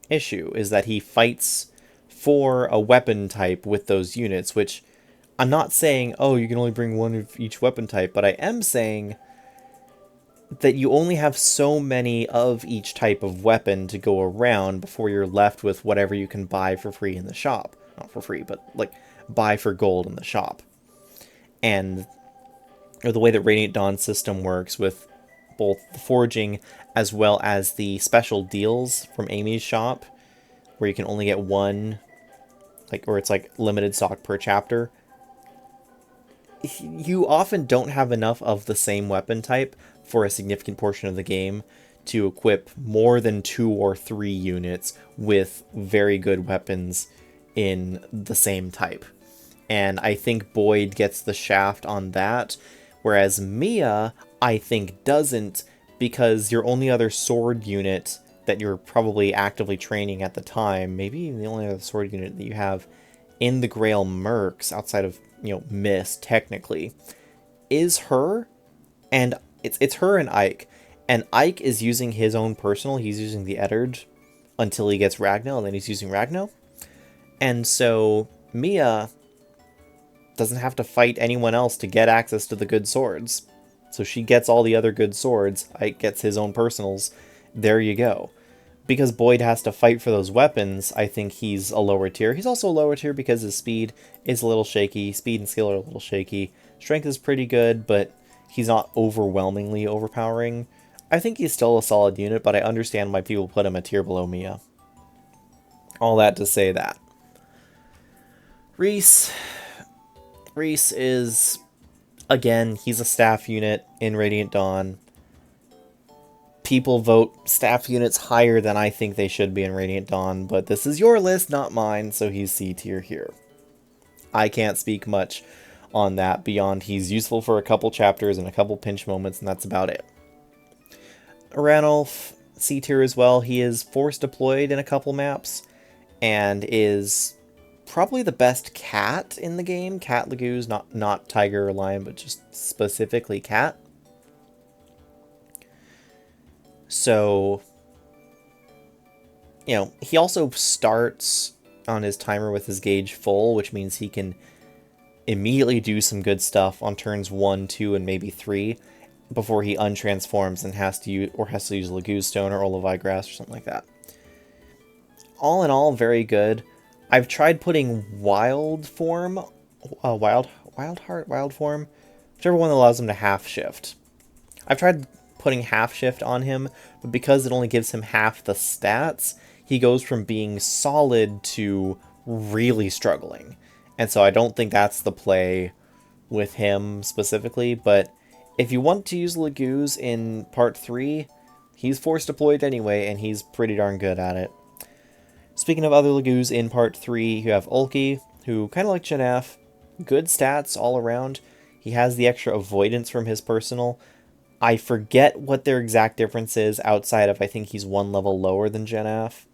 [SPEAKER 1] issue, is that he fights for a weapon type with those units, which I'm not saying, oh, you can only bring one of each weapon type, but I am saying that you only have so many of each type of weapon to go around before you're left with whatever you can buy for free in the shop. Not for free, but like buy for gold in the shop. And or the way that Radiant Dawn system works with both the forging as well as the special deals from Amy's shop, where you can only get one, like, or it's like limited stock per chapter. You often don't have enough of the same weapon type for a significant portion of the game to equip more than 2 or 3 units with very good weapons in the same type. And I think Boyd gets the shaft on that, whereas Mia, I think, doesn't, because your only other sword unit that you're probably actively training at the time, maybe even the only other sword unit that you have in the Grail Mercs, outside of, Mist, technically, is her, and it's her and Ike. And Ike is using his own personal, he's using the Eddard until he gets Ragnar, and then he's using Ragnar. And so Mia doesn't have to fight anyone else to get access to the good swords. So she gets all the other good swords, Ike gets his own personals, there you go. Because Boyd has to fight for those weapons, I think he's a lower tier. He's also a lower tier because his speed is a little shaky. Speed and skill are a little shaky. Strength is pretty good, but he's not overwhelmingly overpowering. I think he's still a solid unit, but I understand why people put him a tier below Mia. All that to say that. Reese is, again, he's a staff unit in Radiant Dawn. People vote staff units higher than I think they should be in Radiant Dawn, but this is your list, not mine, so he's C tier here. I can't speak much on that beyond he's useful for a couple chapters and a couple pinch moments, and that's about it. Ranulf, C tier as well. He is force deployed in a couple maps, and is probably the best cat in the game. Cat Lagoos, not tiger or lion, but just specifically cat. So, he also starts on his timer with his gauge full, which means he can immediately do some good stuff on turns 1, 2, and maybe 3 before he untransforms and has to use Laguz Stone or Olivai Grass or something like that. All in all, very good. I've tried putting Wild Form, Wild Form, whichever one that allows him to half shift. I've tried putting half shift on him, but because it only gives him half the stats, he goes from being solid to really struggling. And so I don't think that's the play with him specifically, but if you want to use Laguz in part 3, he's force deployed anyway, and he's pretty darn good at it. Speaking of other Laguz in part 3, you have Ulki, who, kind of like Janaf, good stats all around. He has the extra avoidance from his personal. I forget what their exact difference is outside of I think he's 1 level lower than Janaf,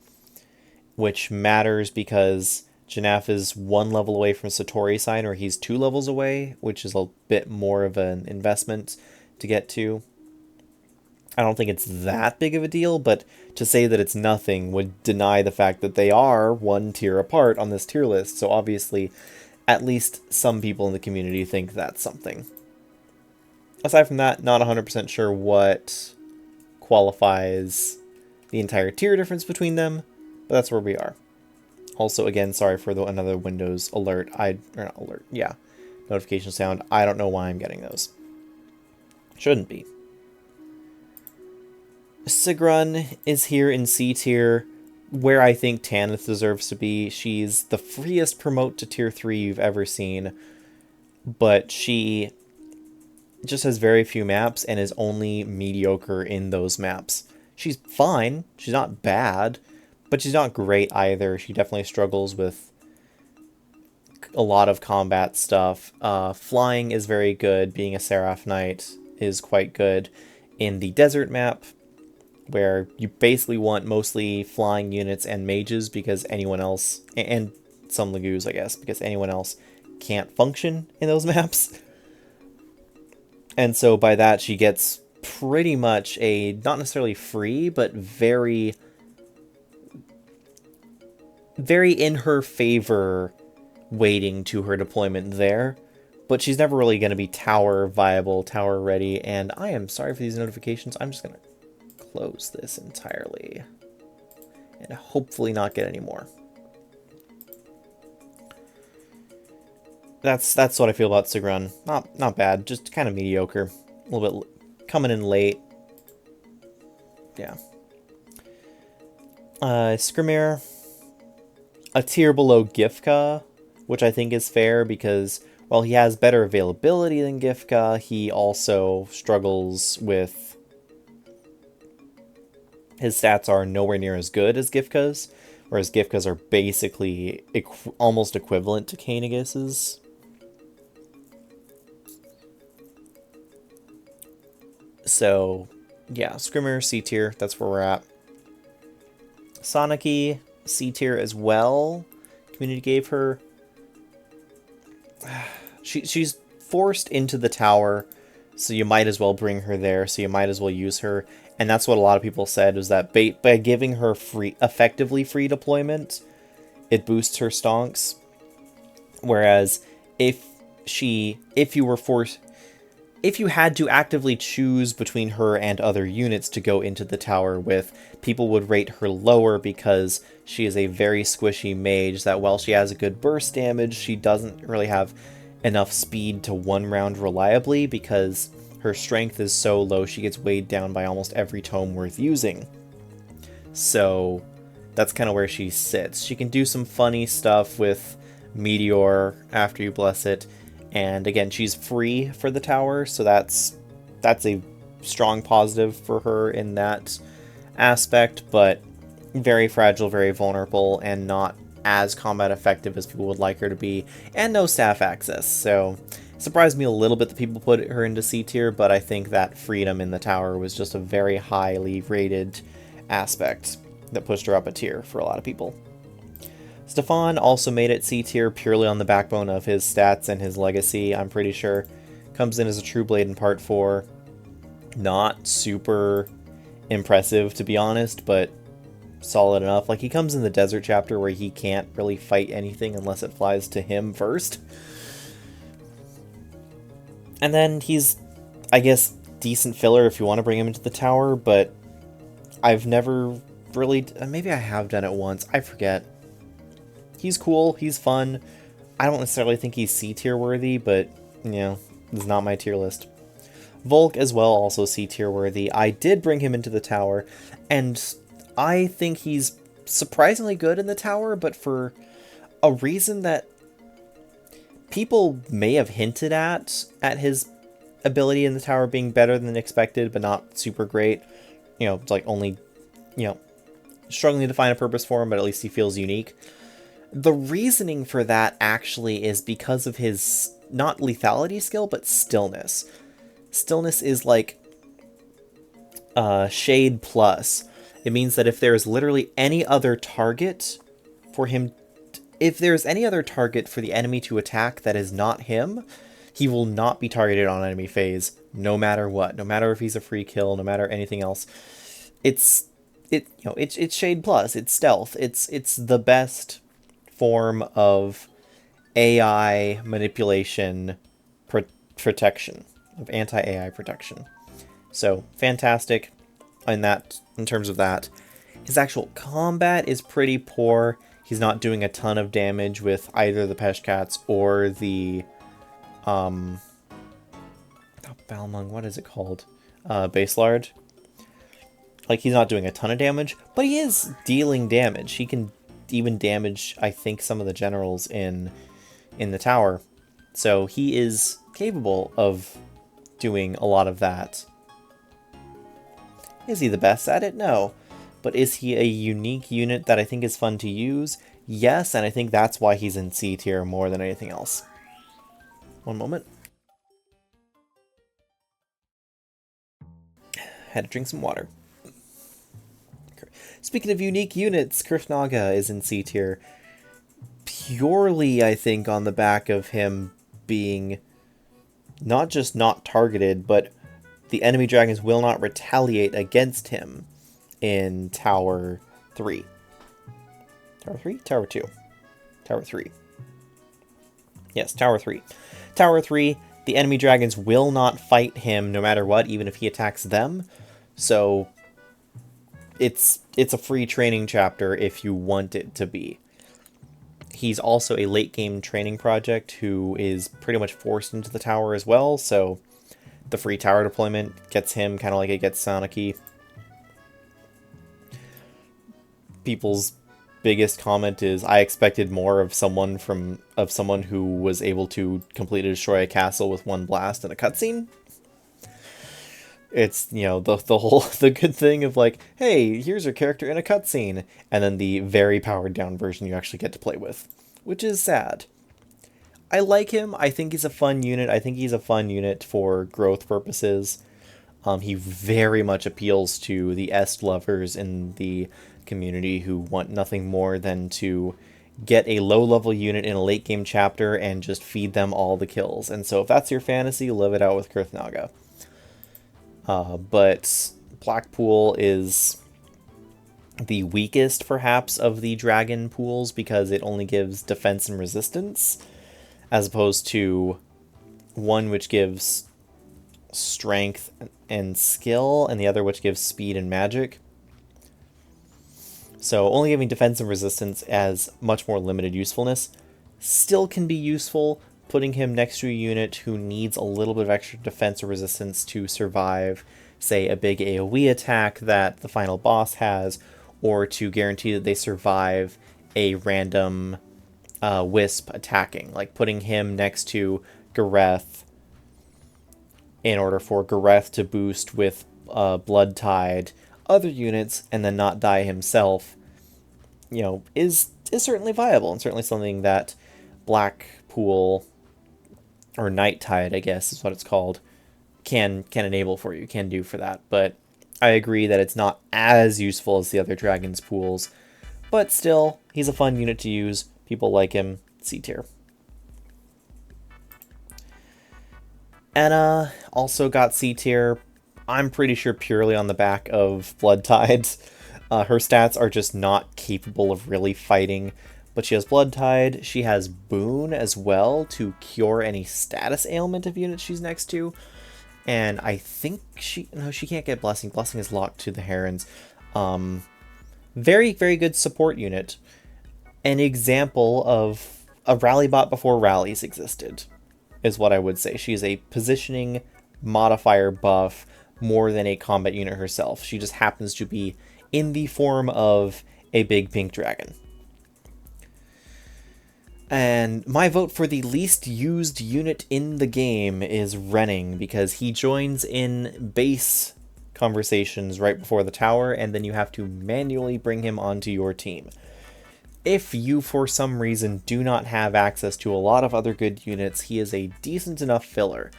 [SPEAKER 1] which matters because Janaf is 1 level away from Satori sign, or he's 2 levels away, which is a bit more of an investment to get to. I don't think it's that big of a deal, but to say that it's nothing would deny the fact that they are 1 tier apart on this tier list, so obviously at least some people in the community think that's something. Aside from that, not 100% sure what qualifies the entire tier difference between them, but that's where we are. Also, again, sorry for another Windows alert. Notification sound. I don't know why I'm getting those. Shouldn't be. Sigrun is here in C tier, where I think Tanith deserves to be. She's the freest promote to tier 3 you've ever seen, but she just has very few maps and is only mediocre in those maps. She's fine, she's not bad, but she's not great either. She definitely struggles with a lot of combat stuff. Flying is very good. Being a Seraph Knight is quite good in the desert map, where you basically want mostly flying units and mages because anyone else, and some Laguz, I guess, because anyone else can't function in those maps. And so by that, she gets pretty much a, not necessarily free, but very, very in her favor weighting to her deployment there. But she's never really going to be tower viable, tower ready, and I am sorry for these notifications. I'm just going to close this entirely and hopefully not get any more. that's what I feel about Sigrun. Not bad, just kind of mediocre. A little bit coming in late. Yeah. Skrimir, a tier below Gifka, which I think is fair because while he has better availability than Gifka, he also struggles with... His stats are nowhere near as good as Gifka's, whereas Gifka's are basically almost equivalent to Kanegis's. So, yeah, Skrimir, C tier, that's where we're at. Soniki, C tier as well. Community gave her... She's forced into the tower, so you might as well bring her there, so you might as well use her. And that's what a lot of people said, was that by giving her effectively free deployment, it boosts her stonks. Whereas if you had to actively choose between her and other units to go into the tower with, people would rate her lower because she is a very squishy mage that while she has a good burst damage, she doesn't really have enough speed to one round reliably because her strength is so low she gets weighed down by almost every tome worth using. So that's kind of where she sits. She can do some funny stuff with Meteor after you bless it. And again, she's free for the tower, so that's a strong positive for her in that aspect, but very fragile, very vulnerable, and not as combat effective as people would like her to be, and no staff access. So it surprised me a little bit that people put her into C tier, but I think that freedom in the tower was just a very highly rated aspect that pushed her up a tier for a lot of people. Stefan also made it C tier purely on the backbone of his stats and his legacy, I'm pretty sure. Comes in as a True Blade in Part 4. Not super impressive, to be honest, but solid enough. Like, he comes in the desert chapter where he can't really fight anything unless it flies to him first. And then he's, I guess, decent filler if you want to bring him into the tower, but I've never really... Maybe I have done it once. I forget. He's cool, he's fun. I don't necessarily think he's C tier worthy, but, you know, it's not my tier list. Volk as well, also C tier worthy. I did bring him into the tower, and I think he's surprisingly good in the tower, but for a reason that people may have hinted at his ability in the tower being better than expected, but not super great. You know, it's like only, you know, struggling to find a purpose for him, but at least he feels unique. The reasoning for that actually is because of his, not lethality skill, but stillness. Stillness is like Shade Plus. It means that if there is literally any other target for him, if there's any other target for the enemy to attack that is not him, he will not be targeted on enemy phase, no matter what. No matter if he's a free kill, no matter anything else. It's Shade Plus, it's stealth. It's the best form of AI manipulation protection, of anti-AI protection. So fantastic in terms of that. His actual combat is pretty poor. He's not doing a ton of damage with either the Peshkats or the Balmung, what is it called? Baselard. Like, he's not doing a ton of damage, but he is dealing damage. He can even damage, I think, some of the generals in the tower. So he is capable of doing a lot of that. Is he the best at it? No. But is he a unique unit that I think is fun to use? Yes, and I think that's why he's in C tier more than anything else. One moment. Had to drink some water. Speaking of unique units, Krishnaga is in C tier. Purely, I think, on the back of him being not just not targeted, but the enemy dragons will not retaliate against him in Tower 3. Tower 3? Tower 2. Tower 3. Yes, Tower 3. Tower 3, the enemy dragons will not fight him no matter what, even if he attacks them. So it's a free training chapter if you want it to be. He's also a late game training project who is pretty much forced into the tower as well, so the free tower deployment gets him kind of like it gets Sanaki. People's biggest comment is, I expected more of someone who was able to completely destroy a castle with one blast in a cutscene. It's, you know, the good thing of like, hey, here's your character in a cutscene, and then the very powered down version you actually get to play with, which is sad. I like him. I think he's a fun unit. I think he's a fun unit for growth purposes. He very much appeals to the Est lovers in the community who want nothing more than to get a low-level unit in a late-game chapter and just feed them all the kills. And so if that's your fantasy, live it out with Kurthnaga. But Blackpool is the weakest, perhaps, of the dragon pools because it only gives defense and resistance, as opposed to one which gives strength and skill, and the other which gives speed and magic. So only giving defense and resistance as much more limited usefulness still can be useful. Putting him next to a unit who needs a little bit of extra defense or resistance to survive, say, a big AoE attack that the final boss has, or to guarantee that they survive a random wisp attacking. Like putting him next to Gareth in order for Gareth to boost with Blood Tide other units and then not die himself, you know, is certainly viable, and certainly something that Blackpool, or Night Tide, I guess is what it's called, can enable for you, can do for that. But I agree that it's not as useful as the other Dragon's pools, but still, he's a fun unit to use. People like him. C tier. Anna also got C tier. I'm pretty sure purely on the back of Blood Tides. Her stats are just not capable of really fighting, but she has Blood Tide. She has Boon as well to cure any status ailment of units she's next to. And I think she can't get Blessing. Blessing is locked to the Herons. Very, very good support unit. An example of a rally bot before rallies existed, is what I would say. She is a positioning modifier buff more than a combat unit herself. She just happens to be in the form of a big pink dragon. And my vote for the least used unit in the game is Renning, because he joins in base conversations right before the tower, and then you have to manually bring him onto your team. If you, for some reason, do not have access to a lot of other good units, he is a decent enough filler.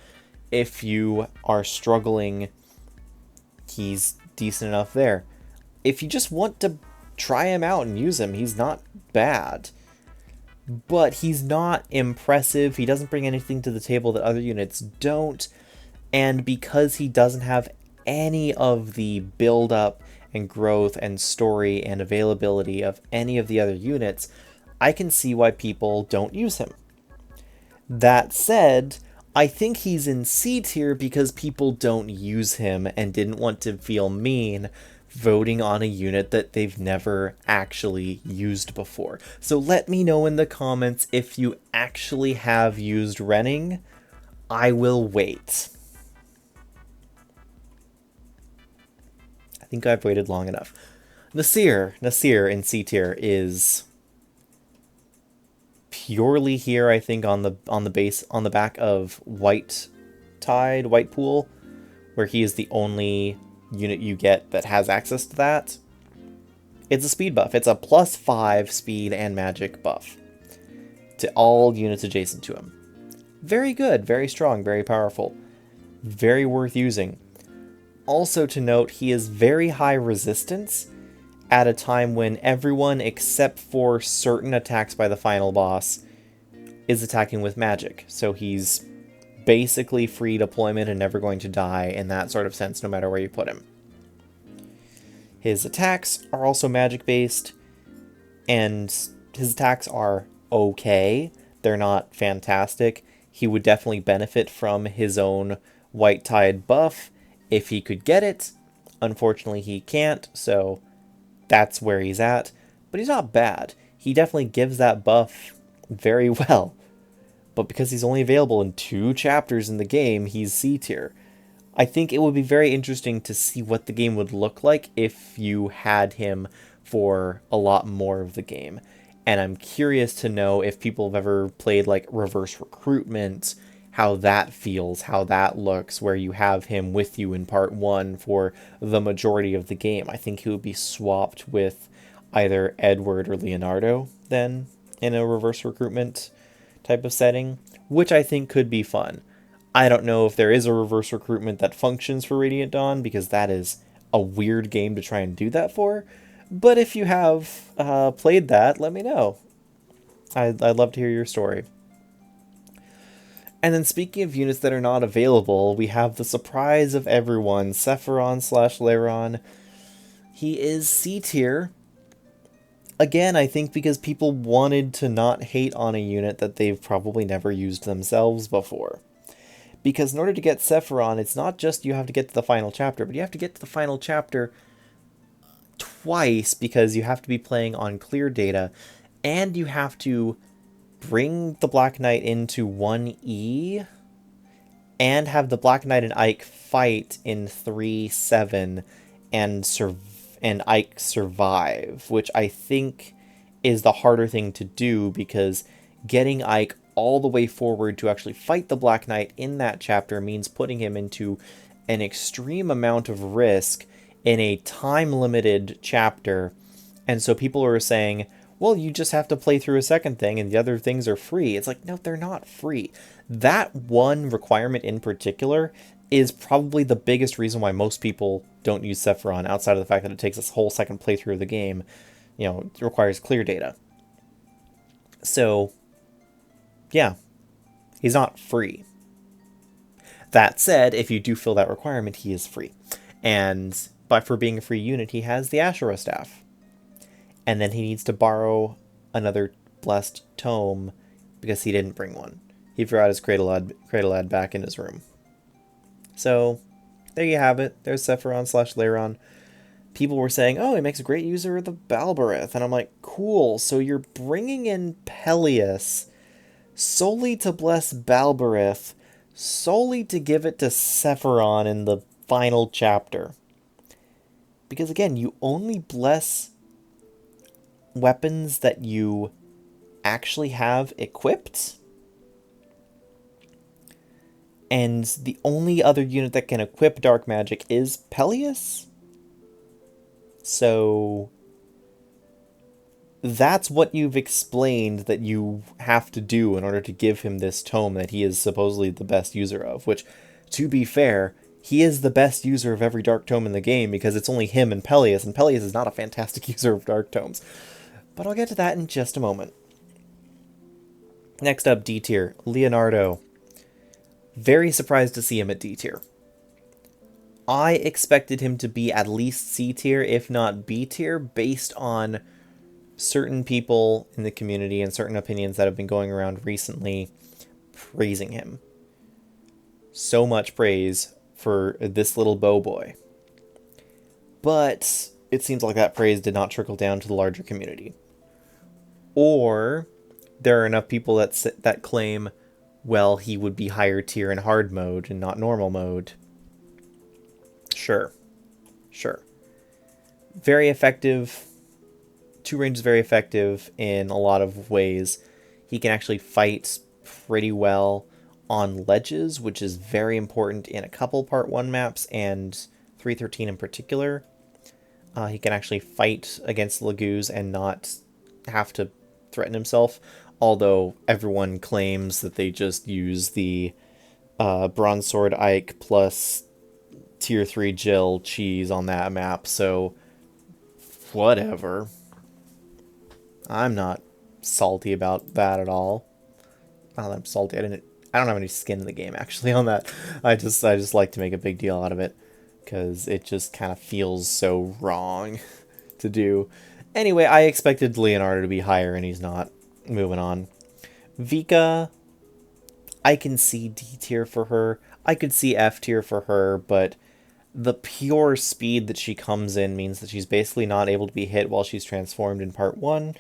[SPEAKER 1] If you are struggling, he's decent enough there. If you just want to try him out and use him, he's not bad. But he's not impressive. He doesn't bring anything to the table that other units don't. And because he doesn't have any of the build-up and growth and story and availability of any of the other units, I can see why people don't use him. That said, I think he's in C tier because people don't use him and didn't want to feel mean voting on a unit that they've never actually used before. So let me know in the comments if you actually have used Renning. I will wait. I think I've waited long enough. Nasir in C tier is purely here, I think, on the back of White Pool, where he is the only unit you get that has access to that. It's a speed buff. It's a +5 speed and magic buff to all units adjacent to him. Very good, very strong, very powerful, very worth using. Also to note, he is very high resistance at a time when everyone except for certain attacks by the final boss is attacking with magic. So he's basically free deployment and never going to die in that sort of sense, no matter where you put him. His attacks are also magic based, and his attacks are okay. They're not fantastic. He would definitely benefit from his own White Tide buff if he could get it. Unfortunately, he can't, so that's where he's at. But he's not bad. he definitely gives that buff very well. But because he's only available in 2 chapters in the game, he's C tier. I think it would be very interesting to see what the game would look like if you had him for a lot more of the game. And I'm curious to know if people have ever played like reverse recruitment, how that feels, how that looks, where you have him with you in part 1 for the majority of the game. I think he would be swapped with either Edward or Leonardo then in a reverse recruitment type of setting, which I think could be fun. I don't know if there is a reverse recruitment that functions for Radiant Dawn, because that is a weird game to try and do that for. But if you have played that, let me know. I'd love to hear your story. And then speaking of units that are not available, we have the surprise of everyone, Sephiron/Leiron. He is C tier. Again, I think because people wanted to not hate on a unit that they've probably never used themselves before. Because in order to get Sephiron, it's not just you have to get to the final chapter, but you have to get to the final chapter twice, because you have to be playing on clear data, and you have to bring the Black Knight into 1E, and have the Black Knight and Ike fight in 3-7, and Ike survive, which I think is the harder thing to do, because getting Ike all the way forward to actually fight the Black Knight in that chapter means putting him into an extreme amount of risk in a time-limited chapter. And so people are saying, well, you just have to play through a second thing and the other things are free. It's like, no, they're not free. That one requirement in particular is probably the biggest reason why most people don't use Sephiron, outside of the fact that it takes this whole second playthrough of the game. You know, it requires clear data. So, yeah, he's not free. That said, if you do fill that requirement, he is free. And for being a free unit, he has the Asherah Staff. And then he needs to borrow another Blessed Tome because he didn't bring one. He forgot his Cradle back in his room. So, there you have it. There's Sephiron/Leiron. People were saying, oh, he makes a great user of the Balbereth. And I'm like, cool, so you're bringing in Peleus solely to bless Balbereth, solely to give it to Sephiron in the final chapter. Because again, you only bless weapons that you actually have equipped. And the only other unit that can equip Dark Magic is Peleus. So that's what you've explained that you have to do in order to give him this tome that he is supposedly the best user of, which, to be fair, he is the best user of every Dark Tome in the game, because it's only him and Peleus is not a fantastic user of Dark Tomes. But I'll get to that in just a moment. Next up, D tier, Leonardo. Very surprised to see him at D tier. I expected him to be at least C tier, if not B tier, based on certain people in the community and certain opinions that have been going around recently praising him. So much praise for this little bow boy. But it seems like that praise did not trickle down to the larger community. Or there are enough people that claim, well, he would be higher tier in hard mode and not normal mode. Sure. Very effective. 2 range is very effective in a lot of ways. He can actually fight pretty well on ledges, which is very important in a couple Part 1 maps, and 313 in particular. He can actually fight against Lagoos and not have to threaten himself, although everyone claims that they just use the Bronze Sword Ike plus Tier 3 Jill cheese on that map, so whatever. I'm not salty about that at all. Not that I'm salty. I don't have any skin in the game actually on that. I just like to make a big deal out of it because it just kind of feels so wrong to do. Anyway, I expected Leonardo to be higher and he's not. Moving on. Vika, I can see D tier for her. I could see F tier for her, but the pure speed that she comes in means that she's basically not able to be hit while she's transformed in Part 1.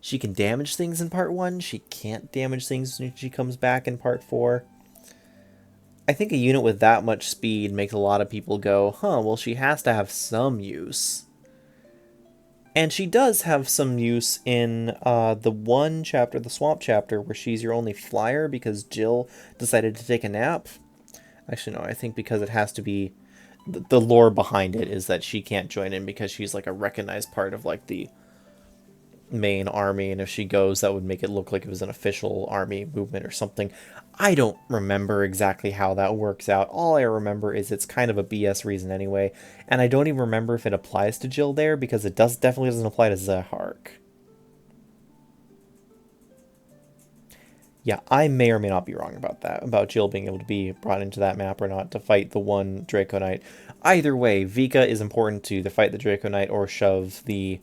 [SPEAKER 1] She can damage things in part 1. She can't damage things when she comes back in part 4. I think a unit with that much speed makes a lot of people go, huh, well, she has to have some use. And she does have some use in the one chapter, the Swamp chapter, where she's your only flyer because Jill decided to take a nap. Actually, no, I think because it has to be... The lore behind it is that she can't join in because she's like a recognized part of like the main army, and if she goes, that would make it look like it was an official army movement or something. I don't remember exactly how that works out. All I remember is it's kind of a BS reason anyway, and I don't even remember if it applies to Jill there, because it definitely doesn't apply to Zahark. Yeah, I may or may not be wrong about that, about Jill being able to be brought into that map or not to fight the one Draco Knight. Either way, Vika is important to either fight the Draco Knight or shove the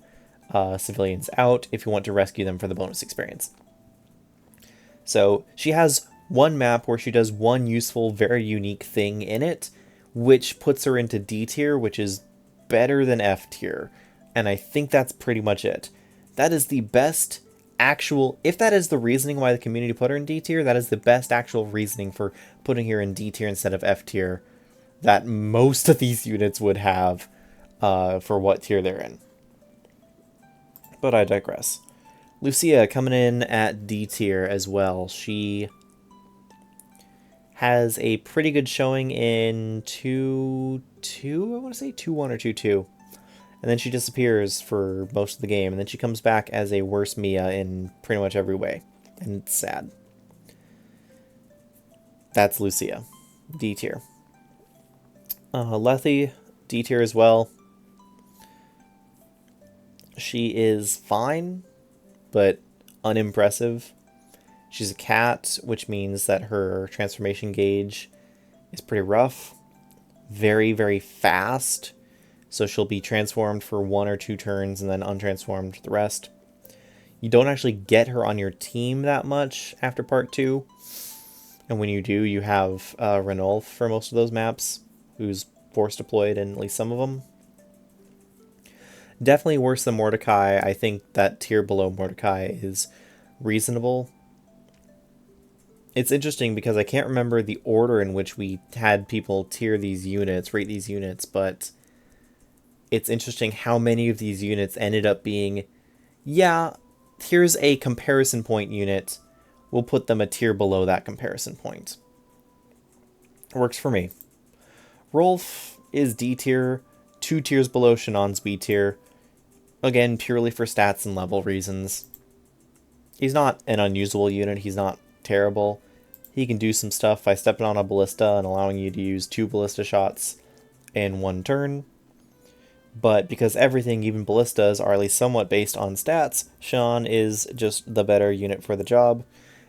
[SPEAKER 1] civilians out if you want to rescue them for the bonus experience. So she has one map where she does one useful, very unique thing in it, which puts her into D tier, which is better than F tier. And I think that's pretty much it. That is the best actual... If that is the reasoning why the community put her in D tier, that is the best actual reasoning for putting her in D tier instead of F tier that most of these units would have for what tier they're in. But I digress. Lucia coming in at D tier as well. She has a pretty good showing in 2-2, I want to say 2-1 or 2-2. And then she disappears for most of the game, and then she comes back as a worse Mia in pretty much every way. And it's sad. That's Lucia. D tier. Lethe, D tier as well. She is fine, but unimpressive. She's a cat, which means that her transformation gauge is pretty rough. Very, very fast. So she'll be transformed for 1 or 2 turns and then untransformed for the rest. You don't actually get her on your team that much after part 2. And when you do, you have Ranulf for most of those maps, who's force deployed in at least some of them. Definitely worse than Mordecai. I think that tier below Mordecai is reasonable. It's interesting because I can't remember the order in which we had people tier these units, rate these units, but it's interesting how many of these units ended up being, yeah, here's a comparison point unit. We'll put them a tier below that comparison point. Works for me. Rolf is D tier, 2 tiers below Shanon's B tier. Again, purely for stats and level reasons. He's not an unusable unit. He's not terrible. He can do some stuff by stepping on a ballista and allowing you to use 2 ballista shots in 1 turn. But because everything, even ballistas, are at least somewhat based on stats, Shannon is just the better unit for the job.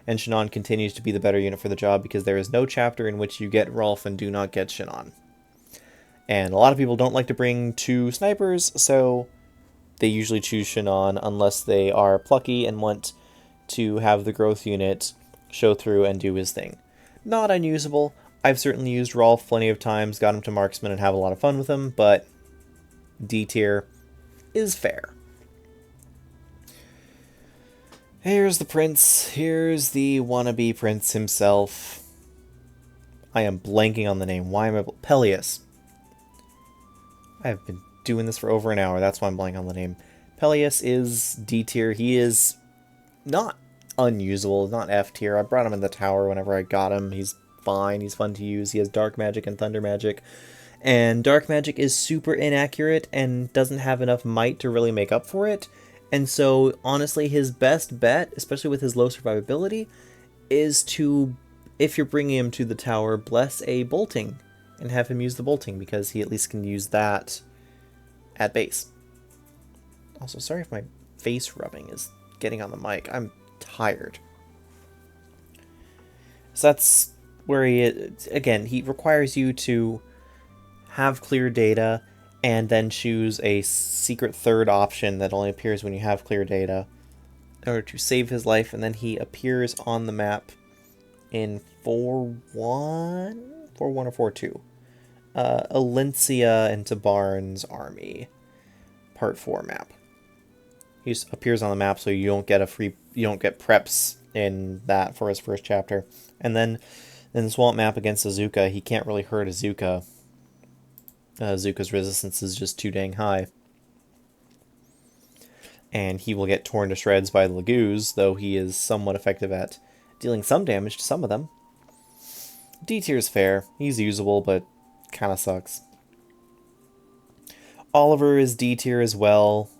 [SPEAKER 1] And Shannon continues to be the better unit for the job because there is no chapter in which you get Rolf and do not get Shannon. And a lot of people don't like to bring 2 snipers, so they usually choose Shannon unless they are plucky and want to have the growth unit show through and do his thing. Not unusable. I've certainly used Rolf plenty of times, got him to marksman and have a lot of fun with him, but D tier is fair. Here's the prince. Here's the wannabe prince himself. I am blanking on the name. Why am I... Peleus. I have been doing this for over an hour. That's why I'm blanking on the name. Peleus is D tier. He is not unusable, not F tier. I brought him in the tower whenever I got him. He's fine. He's fun to use. He has dark magic and thunder magic. And dark magic is super inaccurate and doesn't have enough might to really make up for it. And so, honestly, his best bet, especially with his low survivability, is to, if you're bringing him to the tower, bless a bolting and have him use the bolting, because he at least can use that at base. Also, sorry if my face rubbing is getting on the mic. I'm tired. So that's where he is. Again, he requires you to have clear data and then choose a secret third option that only appears when you have clear data in order to save his life, and then he appears on the map in 4-1? 4-1 or 4-2. Alencia into Barnes Army. Part 4 map. He just appears on the map, so you don't get preps in that for his first chapter. And then in the swamp map against Azuka, he can't really hurt Azuka. Azuka's resistance is just too dang high. And he will get torn to shreds by the Lagoos, though he is somewhat effective at dealing some damage to some of them. D tier's fair. He's usable, but kind of sucks. Oliver is D tier as well.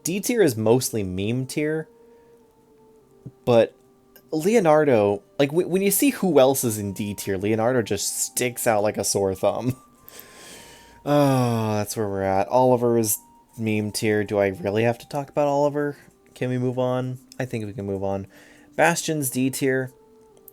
[SPEAKER 1] D tier is mostly meme tier, but Leonardo, like, when you see who else is in D tier, Leonardo just sticks out like a sore thumb. Oh, that's where we're at. Oliver is meme tier. Do I really have to talk about Oliver? Can we move on? I think we can move on. Bastion's D tier.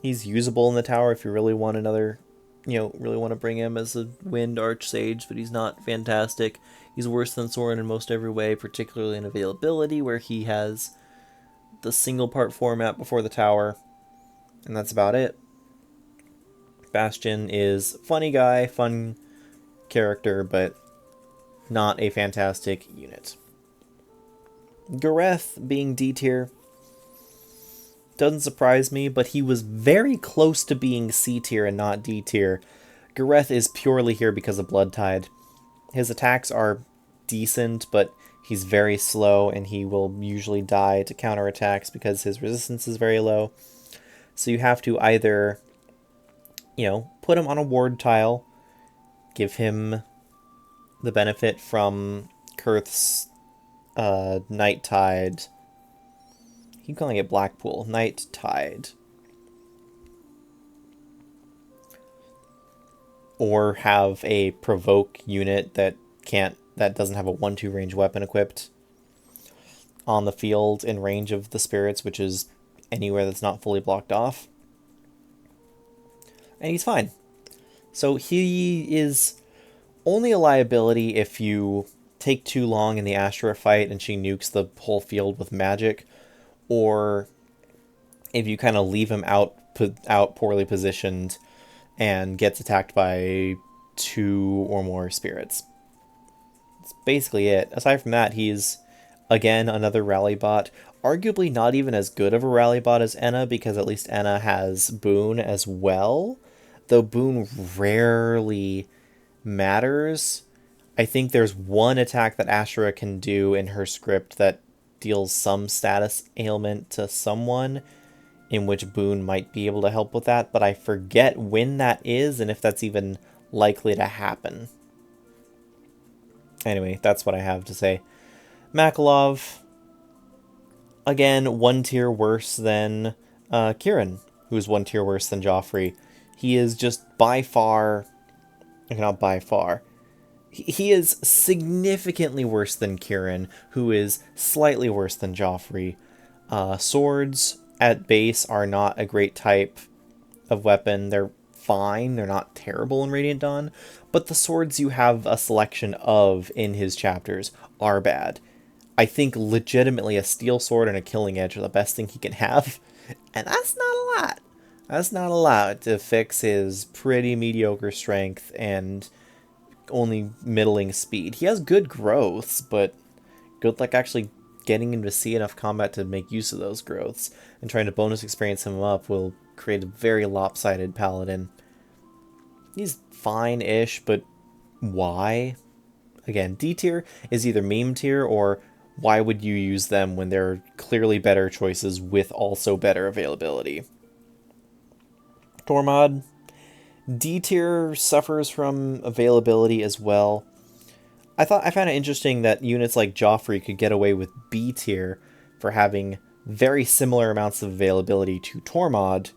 [SPEAKER 1] He's usable in the tower if you really want another, really want to bring him as a Wind Archsage, but he's not fantastic. He's worse than Soren in most every way, particularly in availability, where he has the single part format before the tower, and that's about it. Bastion is funny guy, fun character, but not a fantastic unit. Gareth being D tier doesn't surprise me, but he was very close to being C tier and not D tier. Gareth is purely here because of Blood Tide. His attacks are decent, but he's very slow, and he will usually die to counterattacks because his resistance is very low. So you have to either, put him on a ward tile, give him the benefit from Kurth's Night Tide. I keep calling it Blackpool. Night Tide. Or have a provoke unit that doesn't have a 1/2 range weapon equipped on the field in range of the spirits, which is anywhere that's not fully blocked off. And he's fine. So he is only a liability if you take too long in the Astra fight and she nukes the whole field with magic, or if you kind of leave him out poorly positioned and gets attacked by 2 or more spirits. That's basically it. Aside from that, he's, again, another rally bot. Arguably not even as good of a rally bot as Enna, because at least Enna has Boon as well, though Boon rarely matters. I think there's one attack that Ashura can do in her script that deals some status ailment to someone, in which Boon might be able to help with that, but I forget when that is and if that's even likely to happen. Anyway, that's what I have to say. Makalov, again, 1 tier worse than Kieran, who's 1 tier worse than Joffrey. He is just by far, not by far, he is significantly worse than Kieran, who is slightly worse than Joffrey. Swords at base are not a great type of weapon. They're fine. They're not terrible in Radiant Dawn. But the swords you have a selection of in his chapters are bad. I think legitimately a steel sword and a killing edge are the best thing he can have. And that's not a lot. That's not a lot to fix his pretty mediocre strength and only middling speed. He has good growths, but good luck actually getting him to see enough combat to make use of those growths, and trying to bonus experience him up will create a very lopsided paladin. He's fine-ish, but why? Again, D tier is either meme tier, or why would you use them when there are clearly better choices with also better availability? Tormod, D tier suffers from availability as well. I found it interesting that units like Joffrey could get away with B tier for having very similar amounts of availability to Tormod,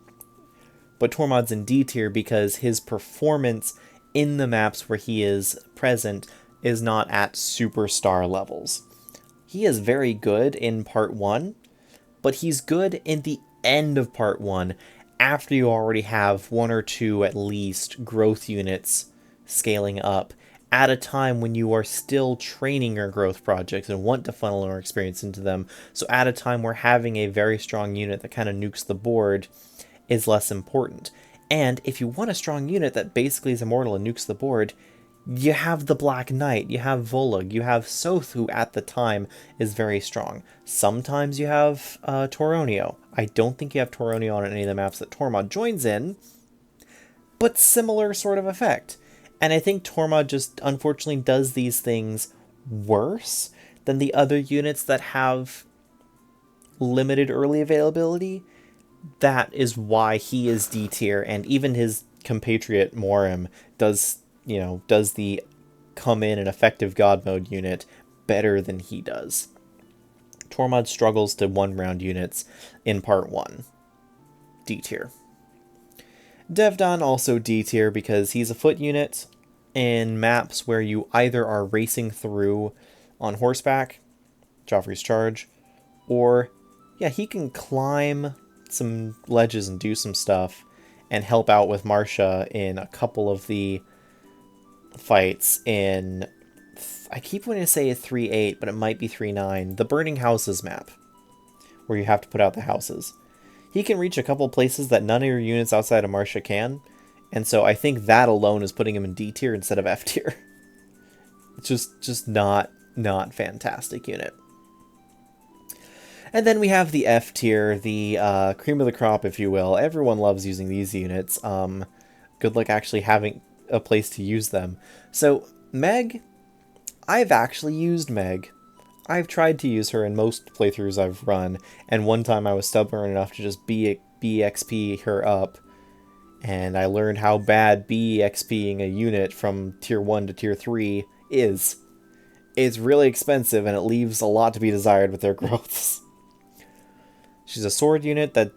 [SPEAKER 1] but Tormod's in D tier because his performance in the maps where he is present is not at superstar levels. He is very good in part 1, but he's good in the end of part 1, after you already have 1 or 2 at least growth units scaling up, at a time when you are still training your growth projects and want to funnel more experience into them. So at a time where having a very strong unit that kind of nukes the board is less important. And if you want a strong unit that basically is immortal and nukes the board, You have the Black Knight, you have Volug, you have Soth, who at the time is very strong. Sometimes you have Toronio. I don't think you have Toronio on any of the maps that Tormod joins in, but similar sort of effect. And I think Tormod just unfortunately does these things worse than the other units that have limited early availability. That is why he is D tier, and even his compatriot Morim does, does the come in and effective God mode unit better than he does. Tormod struggles to one round units in part 1. D tier. Devdon also D tier because he's a foot unit in maps where you either are racing through on horseback, Joffrey's Charge, or yeah, he can climb some ledges and do some stuff and help out with Marcia in a couple of the fights in, I keep wanting to say 3.8, but it might be 3.9, the Burning Houses map, where you have to put out the houses. He can reach a couple places that none of your units outside of Marcia can, and so I think that alone is putting him in D tier instead of F tier. It's just not fantastic unit. And then we have the F tier, the cream of the crop, if you will. Everyone loves using these units. Good luck actually having a place to use them. So, Meg, I've actually used Meg. I've tried to use her in most playthroughs I've run, and one time I was stubborn enough to just BXP her up, and I learned how bad BXPing a unit from tier 1 to tier 3 is. It's really expensive, and it leaves a lot to be desired with their growths. She's a sword unit that,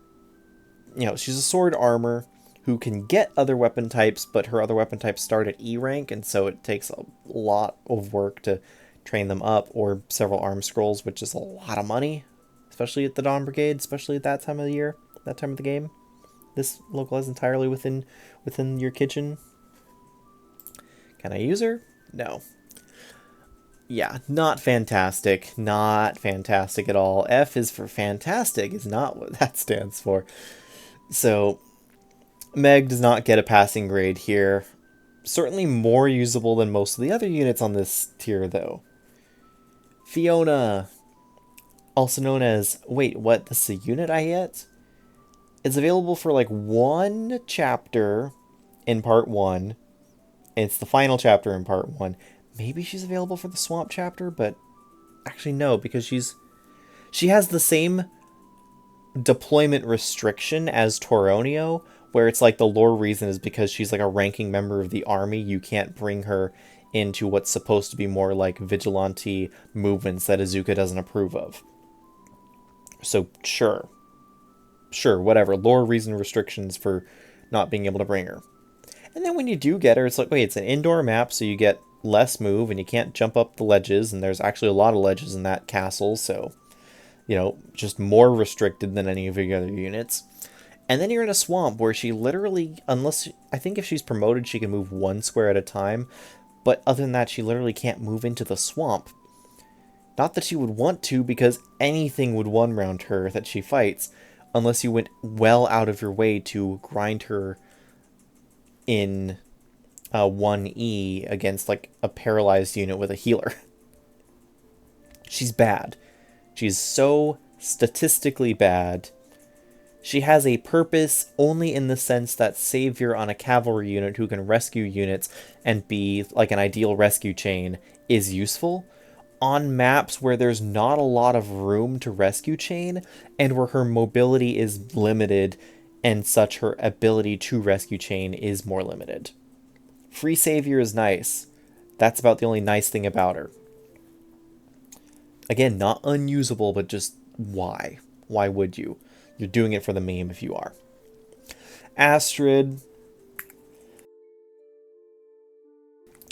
[SPEAKER 1] she's a sword armor who can get other weapon types, but her other weapon types start at E rank, and so it takes a lot of work to train them up, or several arm scrolls, which is a lot of money, especially at the Dawn Brigade, especially at that time of the year, that time of the game. This localized entirely within your kitchen. Can I use her? No. Yeah, not fantastic. Not fantastic at all. F is for fantastic, is not what that stands for. So, Meg does not get a passing grade here. Certainly more usable than most of the other units on this tier, though. Fiona, also known as... Wait, what? This is a unit I get? It's available for like one chapter in part 1. It's the final chapter in part 1. Maybe she's available for the Swamp chapter, but actually no, because she has the same deployment restriction as Toronio, where it's like the lore reason is because she's like a ranking member of the army, you can't bring her into what's supposed to be more like vigilante movements that Azuka doesn't approve of. So sure, whatever, lore reason restrictions for not being able to bring her. And then when you do get her, it's like, wait, it's an indoor map, so you get less move, and you can't jump up the ledges, and there's actually a lot of ledges in that castle, so, just more restricted than any of your other units. And then you're in a swamp where she literally, I think if she's promoted, she can move 1 square at a time, but other than that, she literally can't move into the swamp. Not that she would want to, because anything would one-round her that she fights, unless you went well out of your way to grind her in 1E against like a paralyzed unit with a healer. She's bad. She's so statistically bad. She has a purpose only in the sense that Savior on a cavalry unit who can rescue units and be like an ideal rescue chain is useful on maps where there's not a lot of room to rescue chain and where her mobility is limited and such her ability to rescue chain is more limited. Free Savior is nice. That's about the only nice thing about her. Again, not unusable, but just why? Why would you? You're doing it for the meme if you are. Astrid.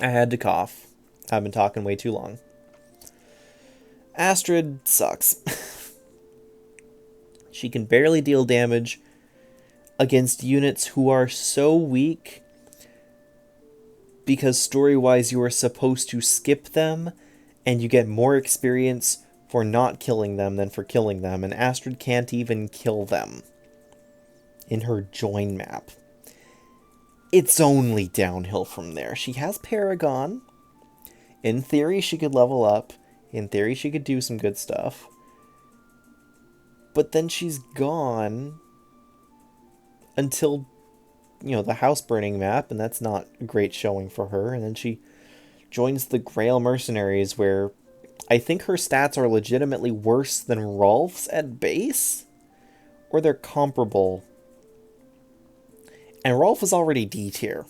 [SPEAKER 1] I had to cough. I've been talking way too long. Astrid sucks. She can barely deal damage against units who are so weak because story-wise you are supposed to skip them and you get more experience for not killing them than for killing them, and Astrid can't even kill them in her join map. it's only downhill from there. She has Paragon. In theory, she could level up. In theory, she could do some good stuff. But then she's gone until, the house burning map, and that's not a great showing for her. And then she joins the Grail Mercenaries, where I think her stats are legitimately worse than Rolf's at base, or they're comparable. And Rolf is already D tier.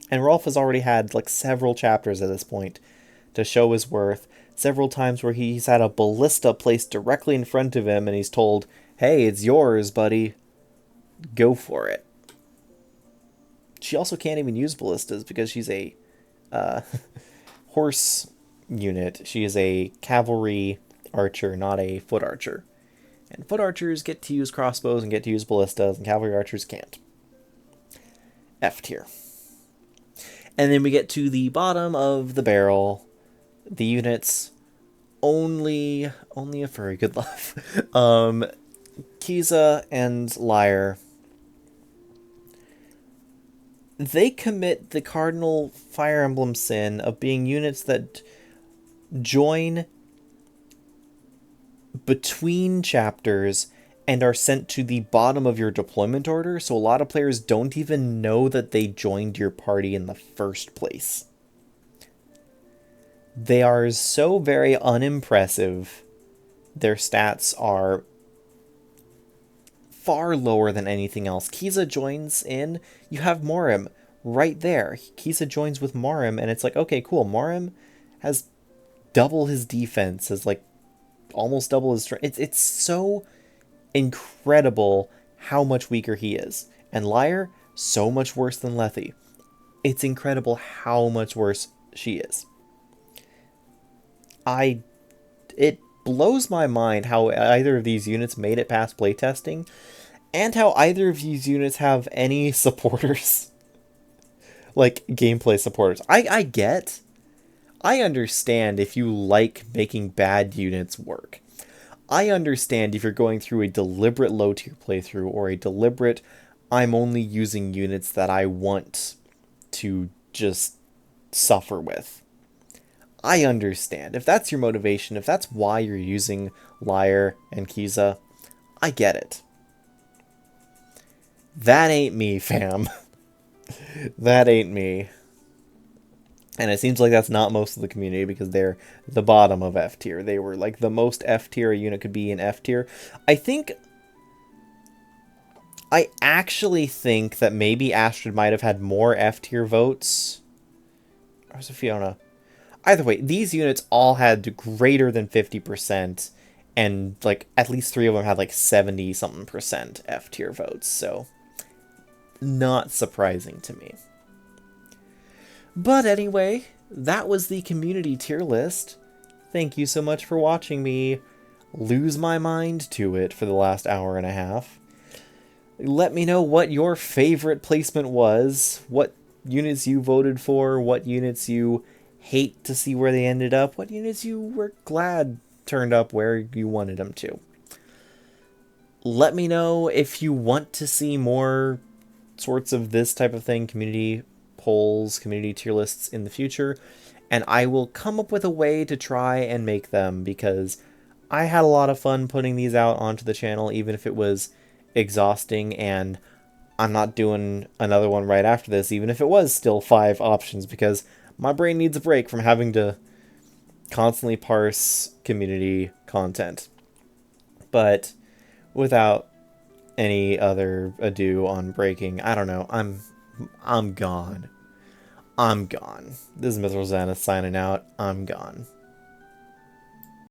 [SPEAKER 1] And Rolf has already had like several chapters at this point to show his worth. Several times where he's had a ballista placed directly in front of him and he's told, hey, it's yours, buddy. Go for it. She also can't even use ballistas because she's a horse unit. She is a cavalry archer, not a foot archer. And foot archers get to use crossbows and get to use ballistas, and cavalry archers can't. F tier. And then we get to the bottom of the barrel. The units, only a furry could love. Kiza and Lyre. They commit the cardinal Fire Emblem sin of being units that join between chapters and are sent to the bottom of your deployment order, so a lot of players don't even know that they joined your party in the first place. They are so very unimpressive. Their stats are far lower than anything else. Kiza joins in, you have Morim right there. Kiza joins with Morim, and it's like, okay, cool. Morim has double his defense, has like almost double his strength. It's so incredible how much weaker he is. And Lyre, so much worse than Lethe. It's incredible how much worse she is. It blows my mind how either of these units made it past playtesting, and how either of these units have any supporters. Like, gameplay supporters. I understand if you like making bad units work. I understand if you're going through a deliberate low tier playthrough, or a deliberate, I'm only using units that I want to just suffer with. I understand. If that's your motivation, if that's why you're using Lyre and Kiza, I get it. That ain't me, fam. That ain't me. And it seems like that's not most of the community, because they're the bottom of F tier. They were like the most F tier a unit could be in F tier. I actually think that maybe Astrid might have had more F tier votes. Or was it Fiona? Either way, these units all had greater than 50%, and like at least 3 of them had like 70-something% F tier votes, so not surprising to me. But anyway, that was the community tier list. Thank you so much for watching me lose my mind to it for the last hour and a half. Let me know what your favorite placement was, what units you voted for, what units you hate to see where they ended up, what units you were glad turned up where you wanted them to. Let me know if you want to see more sorts of this type of thing, community polls, community tier lists in the future, and I will come up with a way to try and make them, because I had a lot of fun putting these out onto the channel, even if it was exhausting, and I'm not doing another one right after this, even if it was still 5 options, because my brain needs a break from having to constantly parse community content. But without any other ado on breaking, I don't know, I'm gone. I'm gone. This is Mithril Xana signing out. I'm gone.